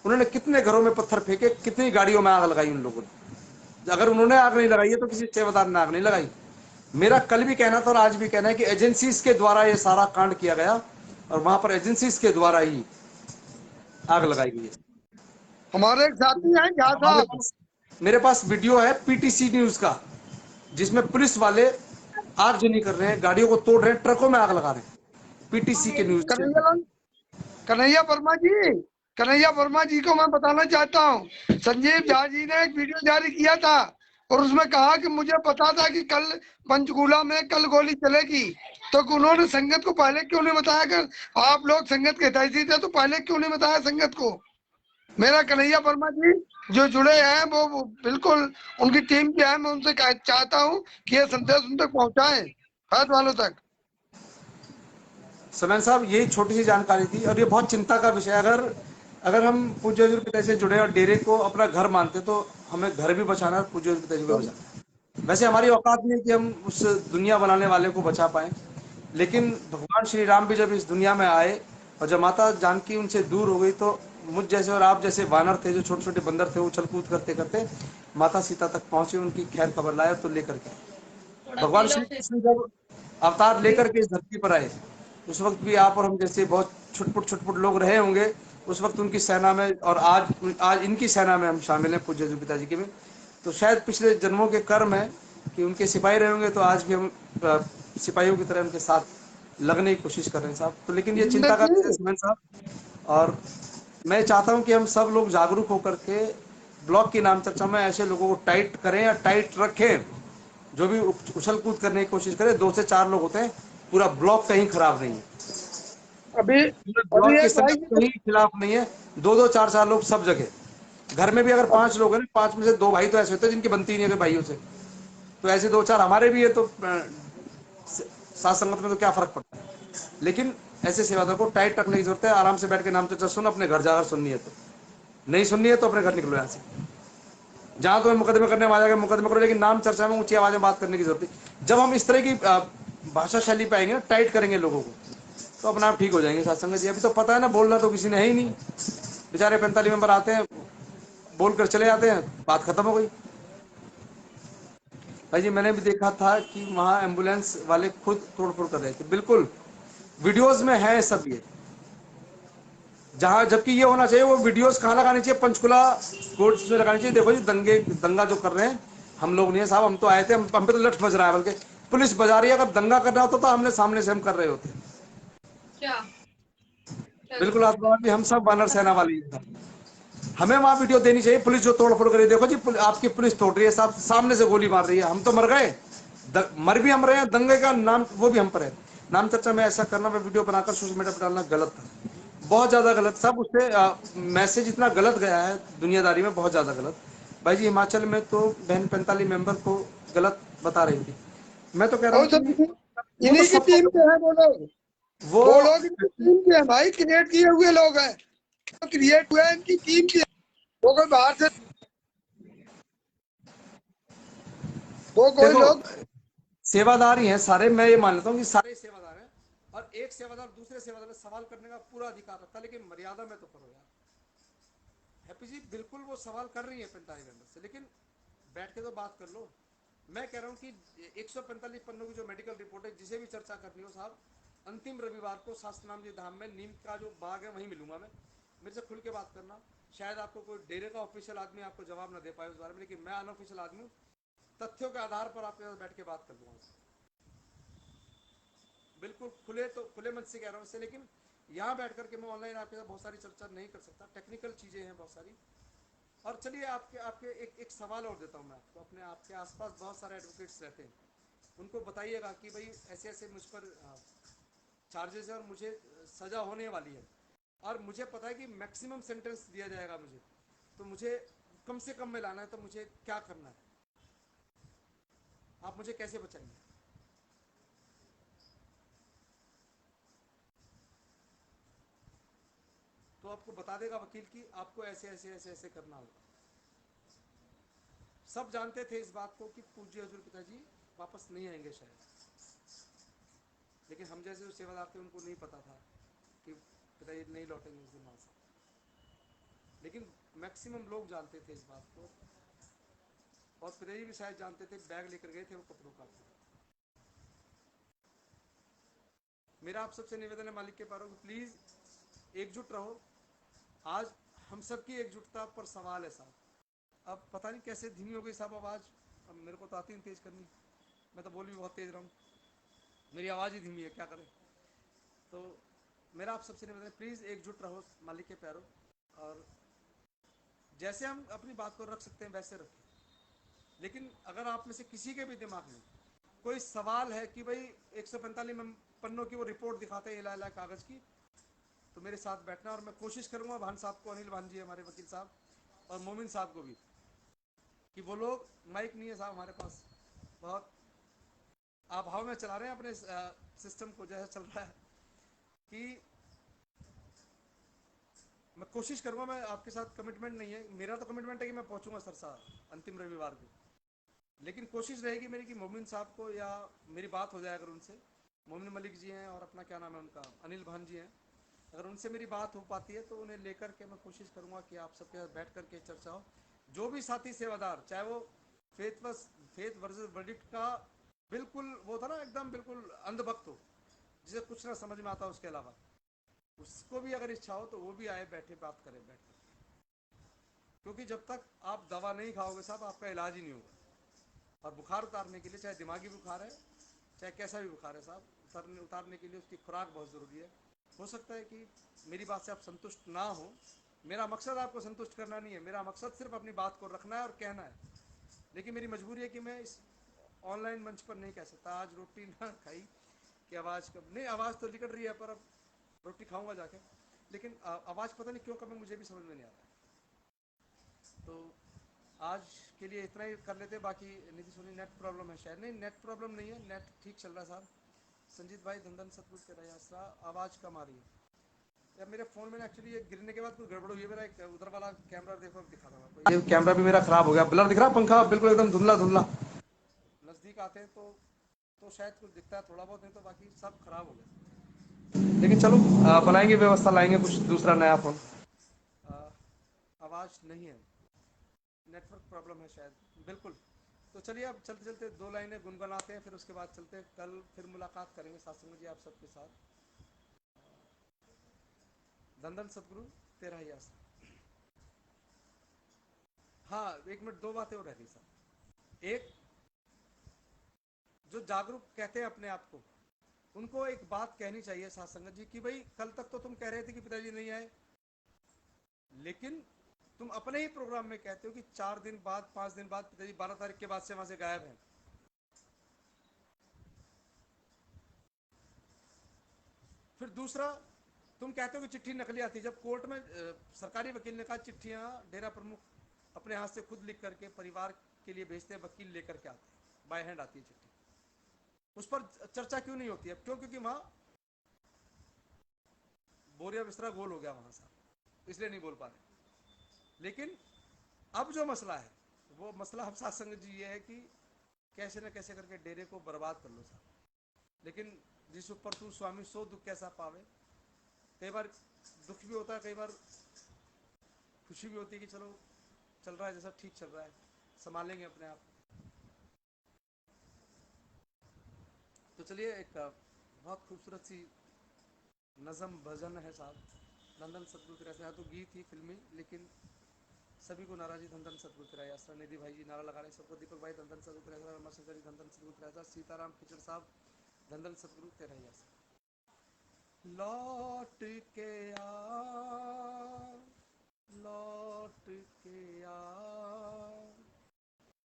उन्होंने कितने घरों में पत्थर फेंके, कितनी गाड़ियों में आग लगाई उन लोगों ने? अगर उन्होंने आग नहीं लगाई है तो किसी सेवादार ने आग नहीं लगाई। मेरा कल भी कहना था और आज भी कहना है कि एजेंसीज के द्वारा ये सारा कांड किया गया और वहां पर एजेंसीज के द्वारा ही आग लगाई गई है। हमारे एक साथी हैं झा हमारे साहब, पास मेरे पास वीडियो है पीटीसी न्यूज का जिसमें पुलिस वाले आगजनी कर रहे हैं, गाड़ियों को तोड़ रहे हैं, ट्रकों में आग लगा रहे हैं। पीटीसी के न्यूज चैनल। कन्हैया कन्हैया वर्मा जी, कन्हैया वर्मा जी को मैं बताना चाहता हूँ, संजीव झा जी ने एक वीडियो जारी किया था और उसमें कहा कि मुझे पता था कि कल पंचकूला में कल गोली चलेगी, तो उन्होंने संगत को पहले क्यों नहीं बताया? अगर आप लोग संगत के हितैषी थे तो पहले क्यों नहीं बताया संगत को? मेरा कन्हैया वर्मा जी जो जुड़े हैं वो बिल्कुल उनकी टीम की है, मैं उनसे चाहता हूँ कि ये संदेश उन तक पहुँचाएं, फैज वालों तक। समन साहब, यही छोटी सी जानकारी थी और ये बहुत चिंता का विषय है। अगर हम पूज्य हजूर पिता से जुड़े और डेरे को अपना घर मानते तो हमें घर भी बचाना है, पूज्य हजूर पिता को बचाना। वैसे हमारी औकात नहीं है कि हम उस दुनिया बनाने वाले को बचा पाए, लेकिन भगवान श्री राम भी जब इस दुनिया में आए और जब माता जानकी उनसे दूर हो गई तो मुझ जैसे और आप जैसे वानर थे, जो छोटे छोटे बंदर थे, उछल कूद करते करते माता सीता तक पहुंचे, उनकी खैर खबर लाया तो लेकर के भगवान श्री कृष्ण जब अवतार लेकर के इस धरती पर आए, उस वक्त भी आप और हम जैसे बहुत छुटपुट छुटपुट लोग रहे होंगे। उस वक्त उनकी सेना में और आज आज इनकी सेना में हम शामिल हैं, पूज्य जो पिताजी के में। तो शायद पिछले जन्मों के कर्म है कि उनके सिपाही रहे होंगे, तो आज भी हम सिपाहियों की तरह उनके साथ लगने की कोशिश कर रहे हैं साहब। तो लेकिन ये चिंता का विषय है सुमन साहब, और मैं चाहता हूं कि हम सब लोग जागरूक होकर के ब्लॉग की नाम चर्चा में ऐसे लोगों को टाइट करें या टाइट रखें, जो भी उछल कूद करने की कोशिश करे। 2 से 4 लोग होते हैं, पूरा ब्लॉक कहीं खराब नहीं है, अभी पूरे अभी ब्लॉक की एक भाई संगत कहीं खिलाफ नहीं है। 2-2 4-4 लोग सब जगह। घर में भी अगर 5 लोग हैं, 5 में से 2 भाई तो ऐसे होते हैं जिनकी बनती ही नहीं है भाइयों से, तो ऐसे 2-4 हमारे भी है। तो साथ संगत में तो क्या फर्क पड़ता है। लेकिन ऐसे सेवादार को टाइट रखने की जरूरत है। आराम से बैठ के नाम चर्चा सुनो, अपने घर जाकर सुननी है तो, नहीं सुननी है तो अपने घर निकलो यहाँ से। जहां तुम्हें मुकदमे करने में आ जाएगा मुकदमे करो, लेकिन नाम चर्चा में ऊंची आवाज में बात करने की जरूरत है। जब हम इस तरह की भाषा शैली पाएंगे ना, टाइट करेंगे लोगों को, तो अपने आप ठीक हो जाएंगे साथ संगत जी। अभी तो पता है ना, बोलना तो किसी ने है ही नहीं। बेचारे 45 मेंबर आते हैं, बोलकर चले जाते हैं, बात खत्म हो गई। भाई जी मैंने भी देखा था कि वहां एम्बुलेंस वाले खुद तोड़फोड़ कर रहे थे, बिल्कुल वीडियोस में है सब ये। जहां जबकि ये होना चाहिए, वो वीडियोस कहाँ लगानी चाहिए, पंचकुला कोर्ट्स में लगानी चाहिए। देखो जी दंगा जो कर रहे हैं हम लोग नहीं है साहब, हम तो आए थे, हम पे तो लठ बज रहा है, बल्कि पुलिस बजा रही है। अगर दंगा करना होता तो हमने सामने से हम कर रहे होते। क्या बिल्कुल आत्मावादी हम सब वानर सेना वाली है। हमें वहां वीडियो देनी चाहिए, पुलिस जो तोड़फोड़ करी। देखो जी आपकी पुलिस तोड़ रही है साहब, सामने से गोली मार रही है, हम तो मर गए, मर भी हम रहे हैं, दंगे का नाम वो भी हम पर है। नाम चर्चा में ऐसा करना, मैं वीडियो बनाकर सोशल मीडिया पर डालना गलत था, बहुत ज्यादा गलत साहब। उससे मैसेज इतना गलत गया है दुनियादारी में, बहुत ज्यादा गलत। भाई जी हिमाचल में तो बहन 45 मेंबर को गलत बता रही थी। मैं तो कह रहा हूँ और सब कि वो तो इन्हीं की टीम सबको के हैं वो लोग। वो वो लोग इनकी टीम के हैं भाई, क्रिएट किए हुए लोग हैं, क्रिएट हुए हैं इनकी टीम के। वो कोई बाहर से, वो कोई देखो लोग। सेवादार ही हैं सारे, मैं ये मान लेता हूँ कि सारे सेवादार हैं, और एक सेवादार दूसरे सेवादार से सवाल करने का पूरा अधिकार रखता है, लेकिन मर्यादा में तो करो यार। हैप्पी जी बिल्कुल वो सवाल कर रही है 45 मेंबर से, लेकिन बैठ के तो बात कर लो। मैं कह रहा हूँ कि 145 पन्नों की जो मेडिकल रिपोर्ट है, जिसे भी चर्चा करनी हो साहब, अंतिम रविवार को शास्त्रनाम जी धाम में नीम का जो बाग है वहीं मिलूंगा मैं, मेरे से खुल के बात करना। शायद आपको कोई डेरे का ऑफिशियल आदमी आपको जवाब ना दे पाए उस बारे में, लेकिन मैं अनऑफिशियल आदमी हूँ, तथ्यों के आधार पर आपके साथ बैठ के बात कर लूंगा। बिल्कुल खुले, तो खुले मन से कह रहा हूँ इससे। लेकिन यहाँ बैठ करके मैं ऑनलाइन आपके साथ बहुत सारी चर्चा नहीं कर सकता, टेक्निकल चीज़ें हैं बहुत सारी। और चलिए आपके आपके एक सवाल और देता हूँ मैं आपको। अपने आपके आसपास बहुत सारे एडवोकेट्स रहते हैं, उनको बताइएगा कि भाई ऐसे ऐसे मुझ पर चार्जेस है और मुझे सज़ा होने वाली है, और मुझे पता है कि मैक्सिमम सेंटेंस दिया जाएगा मुझे, तो मुझे कम से कम में लाना है, तो मुझे क्या करना है, आप मुझे कैसे बचाएंगे। तो आपको बता देगा वकील कि आपको ऐसे ऐसे ऐसे ऐसे करना होगा। सब जानते थे इस बात को कि पूज्य हजूर पिताजी वापस नहीं आएंगे शायद, लेकिन हम जैसे जो सेवादार थे उनको नहीं पता था कि पिताजी नहीं लौटेंगे उस दिन वहां से। लेकिन मैक्सिमम लोग जानते थे इस बात को, और पिताजी भी शायद जानते थे, बैग लेकर गए थे वो कपड़ों का। मेरा आप सबसे निवेदन है मालिक के पारों, प्लीज एकजुट रहो। आज हम सबकी एकजुटता पर सवाल है साहब। अब पता नहीं कैसे धीमी हो गई साहब आवाज़, अब मेरे को तो आती नहीं तेज करनी, मैं तो बोल भी बहुत तेज रहा हूँ, मेरी आवाज़ ही धीमी है, क्या करें। तो मेरा आप सबसे निवेदन है, प्लीज़ एकजुट रहो मालिक के पैरों, और जैसे हम अपनी बात को रख सकते हैं वैसे रखें। लेकिन अगर आप में से किसी के भी दिमाग में कोई सवाल है कि भाई 145 पन्नों की वो रिपोर्ट दिखाते हैं इला कागज़ की, तो मेरे साथ बैठना, और मैं कोशिश करूंगा भान साहब को, अनिल भान जी हमारे वकील साहब, और मोमिन साहब को भी, कि वो लोग, माइक नहीं है साहब हमारे पास, बहुत अभाव में चला रहे हैं अपने सिस्टम को जैसा चल रहा है, कि मैं कोशिश करूंगा। मैं आपके साथ कमिटमेंट नहीं है मेरा, तो कमिटमेंट है कि मैं पहुंचूंगा सरसा अंतिम रविवार को, लेकिन कोशिश रहेगी मेरी कि मोमिन साहब को, या मेरी बात हो जाए अगर उनसे, मोमिन मलिक जी हैं और अपना क्या नाम है उनका, अनिल भान जी हैं, अगर उनसे मेरी बात हो पाती है तो उन्हें लेकर के मैं कोशिश करूंगा कि आप सबके साथ बैठ करके चर्चा हो। जो भी साथी सेवादार, चाहे वो फेथ वर्सेस वर्डिक्ट का बिल्कुल वो था ना, एकदम बिल्कुल अंधभक्त हो, जिसे कुछ ना समझ में आता उसके अलावा, उसको भी अगर इच्छा हो तो वो भी आए, बैठे बात करें बैठ कर। क्योंकि जब तक आप दवा नहीं खाओगे साहब, आपका इलाज ही नहीं होगा। और बुखार उतारने के लिए, चाहे दिमागी बुखार है चाहे कैसा भी बुखार है साहब, उतारने के लिए उसकी खुराक बहुत ज़रूरी है। हो सकता है कि मेरी बात से आप संतुष्ट ना हो, मेरा मकसद आपको संतुष्ट करना नहीं है, मेरा मकसद सिर्फ अपनी बात को रखना है और कहना है। लेकिन मेरी मजबूरी है कि मैं इस ऑनलाइन मंच पर नहीं कह सकता आज रोटी ना खाई कि आवाज़ कब नहीं, आवाज़ तो निकल रही है पर अब रोटी खाऊंगा जाके, लेकिन आवाज़ पता नहीं क्यों कब मुझे भी समझ में नहीं आ रहा है। तो आज के लिए इतना ही कर लेते, बाकी निधि सोनी नेट प्रॉब्लम है शायद। नहीं, नेट प्रॉब्लम नहीं है, नेट ठीक चल रहा है साहब। संजीत भाई धंधन सतपुर तेरा आसरा, आवाज़ कम आ रही है यार मेरे फ़ोन में। एक्चुअली ये गिरने के बाद कुछ गड़बड़ हुई है। मेरा एक उधर वाला कैमरा देखो, दिखा था आपको, ये कैमरा भी मेरा ख़राब हो गया, ब्लर दिख रहा, पंखा बिल्कुल एकदम धुंधला धुंधला। नज़दीक आते हैं तो शायद कुछ दिखता है थोड़ा बहुत, नहीं तो बाकी सब खराब हो गया। लेकिन चलो बनाएंगे व्यवस्था, लाएंगे कुछ दूसरा नया फ़ोन। आवाज़ नहीं है, नेटवर्क प्रॉब्लम है शायद, बिल्कुल। तो चलिए अब चलते चलते दो लाइनें गुनगुनाते हैं, फिर उसके बाद चलते हैं। कल फिर मुलाकात करेंगे सासंग जी आप सबके साथ। धंधन सतगुरु तेरा ही आस। हाँ, एक मिनट, दो बातें और रह गई सर। एक, जो जागरूक कहते हैं अपने आप को, उनको एक बात कहनी चाहिए साथ संगत जी की भाई, कल तक तो तुम कह रहे थे कि पिताजी नहीं आए, लेकिन तुम अपने ही प्रोग्राम में कहते हो कि 4 दिन बाद 5 दिन बाद पिताजी 12 तारीख के बाद से वहां से गायब हैं। फिर दूसरा, तुम कहते हो कि चिट्ठी नकली आती है। जब कोर्ट में सरकारी वकील ने कहा चिट्ठियां डेरा प्रमुख अपने हाथ से खुद लिख करके परिवार के लिए भेजते हैं, वकील लेकर के आते हैं, बाय हैंड आती है चिट्ठी, उस पर चर्चा क्यों नहीं होती है? क्यों? क्योंकि वहां बोरिया बिस्तरा गोल हो गया वहां साहब, इसलिए नहीं बोल पा रहे। लेकिन अब जो मसला है वो मसला हम साथ संगत जी ये है कि कैसे न कैसे करके डेरे को बर्बाद कर लो साहब। लेकिन जिस ऊपर तू स्वामी सो दुख कैसा पावे, कई बार दुख भी होता है, कई बार खुशी भी होती है कि चलो चल रहा है जैसा ठीक चल रहा है, संभालेंगे अपने आप। तो चलिए एक बहुत खूबसूरत सी नज़म भजन है साहब, नंदन सतगुरु तेरा आसरा। तो गीत ही फिल्मी, लेकिन सभी को नाराजी धंधन सतगुरु तेरा आसरा। निधि भाई जी नारा लगा रहे हैं सबको, दीपक भाई धंधन सतगुरु तेरा आसरा, रमाशंकर जी धंधन सतगुरु तेरा आसरा, सीताराम खिचड़ साहब धंधन सतगुरु तेरा ही आसरा। लौट के आ, लौट के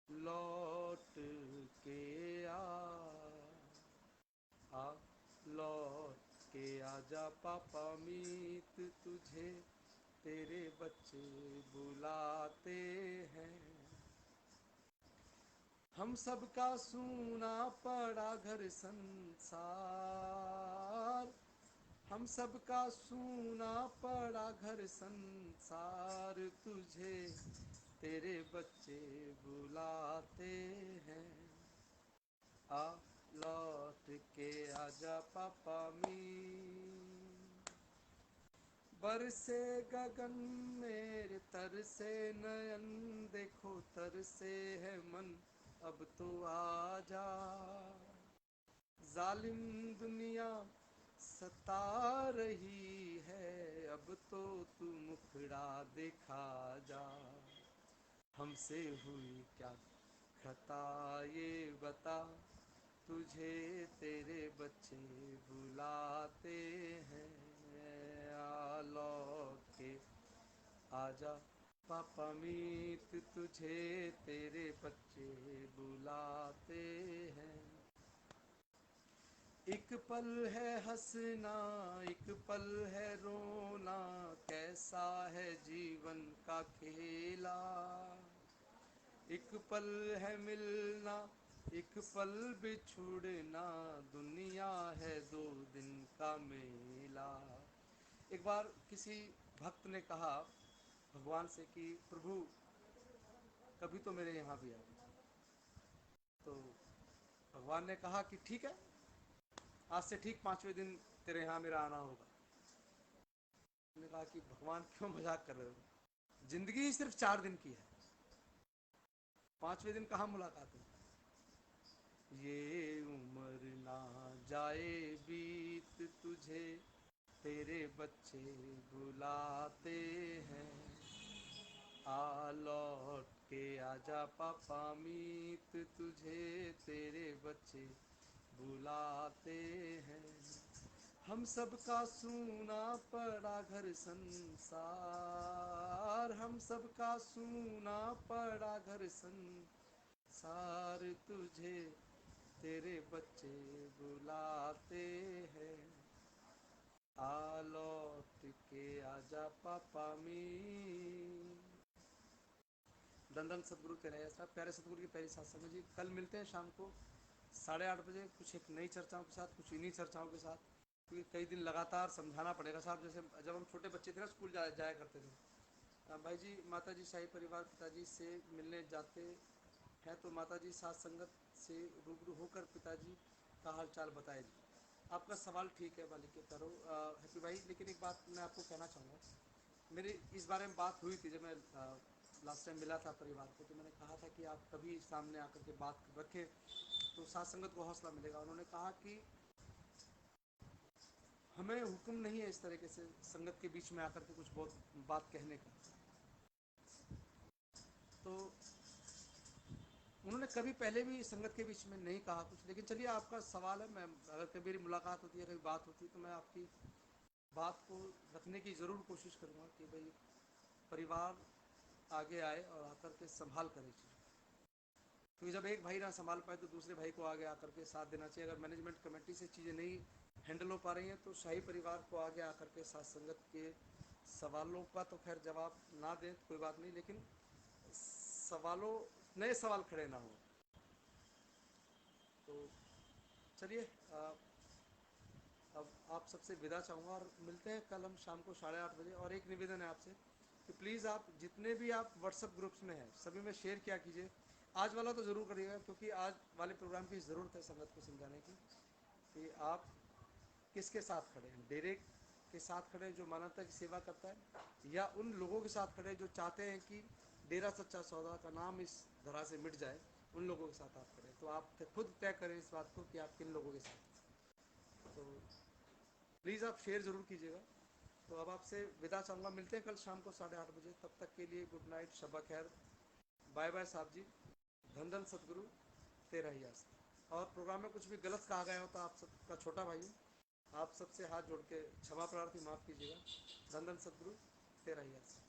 लौट के आ लौट के आजा पापा मीत तुझे तेरे बच्चे बुलाते हैं। हम सबका सूना पड़ा घर संसार, हम सबका सूना पड़ा घर संसार, तुझे तेरे बच्चे बुलाते हैं। आ लौट के आजा पापा मी, बरसे गगन मेरे तरसे नयन, देखो तरसे है मन अब तो आजा। जालिम दुनिया सता रही है, अब तो तू मुखड़ा दिखा जा। हमसे हुई क्या खता ये बता, तुझे तेरे बच्चे बुलाते हैं। आ लौट के आजा पापा मीत तुझे तेरे बच्चे बुलाते हैं। एक पल है हंसना, एक पल है रोना, कैसा है जीवन का खेला। एक पल है मिलना, एक पल बिछुड़ना, दुनिया है 2 दिन का मेला। एक बार किसी भक्त ने कहा भगवान से कि प्रभु कभी तो मेरे यहाँ भी आओ। तो भगवान ने कहा कि ठीक है, आज से ठीक 5वें दिन तेरे यहाँ मेरा आना होगा। ने कहा कि भगवान क्यों मजाक कर रहे हो, जिंदगी ही सिर्फ 4 दिन की है, 5वें दिन कहाँ मुलाकात है। ये उम्र ना जाए बीत तुझे तेरे बच्चे बुलाते हैं, आ लौट के आजा पापा मीत तुझे तेरे बच्चे बुलाते हैं। हम सबका सूना पड़ा घर संसार, हम सबका सूना पड़ा घर संसार, तुझे तेरे बच्चे बुलाते हैं, आ लौट के आजा पापा मी। दंदन सतगुरु तेरा ऐसा प्यारे सतगुरु की प्यारी सत्संग जी। कल मिलते हैं शाम को 8:30 बजे, कुछ एक नई चर्चाओं के साथ, कुछ इन्हीं चर्चाओं के साथ, क्योंकि कई दिन लगातार समझाना पड़ेगा साहब। जैसे जब हम छोटे बच्चे थे ना, स्कूल जाया करते थे, भाई जी माता जी शाही परिवार पिताजी से मिलने जाते हैं तो माता जी साथ संगत से रूबरू होकर पिताजी का हाल चाल बताए जी। आपका सवाल ठीक है बालिक के करो हैप्पी भाई, लेकिन एक बात मैं आपको कहना चाहूँगा। मेरी इस बारे में बात हुई थी जब मैं लास्ट टाइम मिला था परिवार को, तो मैंने कहा था कि आप कभी सामने आकर के बात रखें तो साथ संगत को हौसला मिलेगा। उन्होंने कहा कि हमें हुक्म नहीं है इस तरीके से संगत के बीच में आकर के कुछ बहुत बात कहने का। तो उन्होंने कभी पहले भी संगत के बीच में नहीं कहा कुछ, लेकिन चलिए आपका सवाल है, मैं अगर कभी मेरी मुलाकात होती है, कभी बात होती है, तो मैं आपकी बात को रखने की ज़रूर कोशिश करूँगा कि भाई परिवार आगे आए और आकर के संभाल करे चीज़, क्योंकि जब एक भाई ना संभाल पाए तो दूसरे भाई को आगे आकर के साथ देना चाहिए। अगर मैनेजमेंट कमेटी से चीज़ें नहीं हैंडल हो पा रही हैं तो शाही परिवार को आगे आकर के साथ संगत के सवालों का तो खैर जवाब ना दें कोई बात नहीं, लेकिन सवालों नए सवाल खड़े ना हो। तो चलिए अब आप सबसे विदा चाहूँगा और मिलते हैं कल हम शाम को 8:30 बजे। और एक निवेदन है आपसे कि प्लीज़ आप जितने भी आप व्हाट्सएप ग्रुप्स में हैं सभी में शेयर किया कीजिए। आज वाला तो ज़रूर करिएगा, क्योंकि आज वाले प्रोग्राम की ज़रूरत है संगत को समझाने की कि आप किसके साथ खड़े हैं। डेरे के साथ खड़े हैं जो मानवता की सेवा करता है, या उन लोगों के साथ खड़े हैं जो चाहते हैं कि डेरा सच्चा सौदा का नाम इस धरा से मिट जाए, उन लोगों के साथ आप खड़े हैं। तो आप खुद तय करें इस बात को कि आप किन लोगों के साथ। तो प्लीज़ आप शेयर ज़रूर कीजिएगा। तो अब आपसे विदा चाहूँगा, मिलते हैं कल शाम को 8:30 बजे। तब तक के लिए गुड नाइट, शब्बा खैर, बाय बाय साहब जी। धन धन सतगुरु तेरा ही आस। और प्रोग्राम में कुछ भी गलत कहा गया हो तो आप सबका छोटा भाई हूँ, आप सबसे हाथ जोड़ के क्षमा प्रार्थी, माफ़ कीजिएगा। धन धन सतगुरु तेरा ही आस।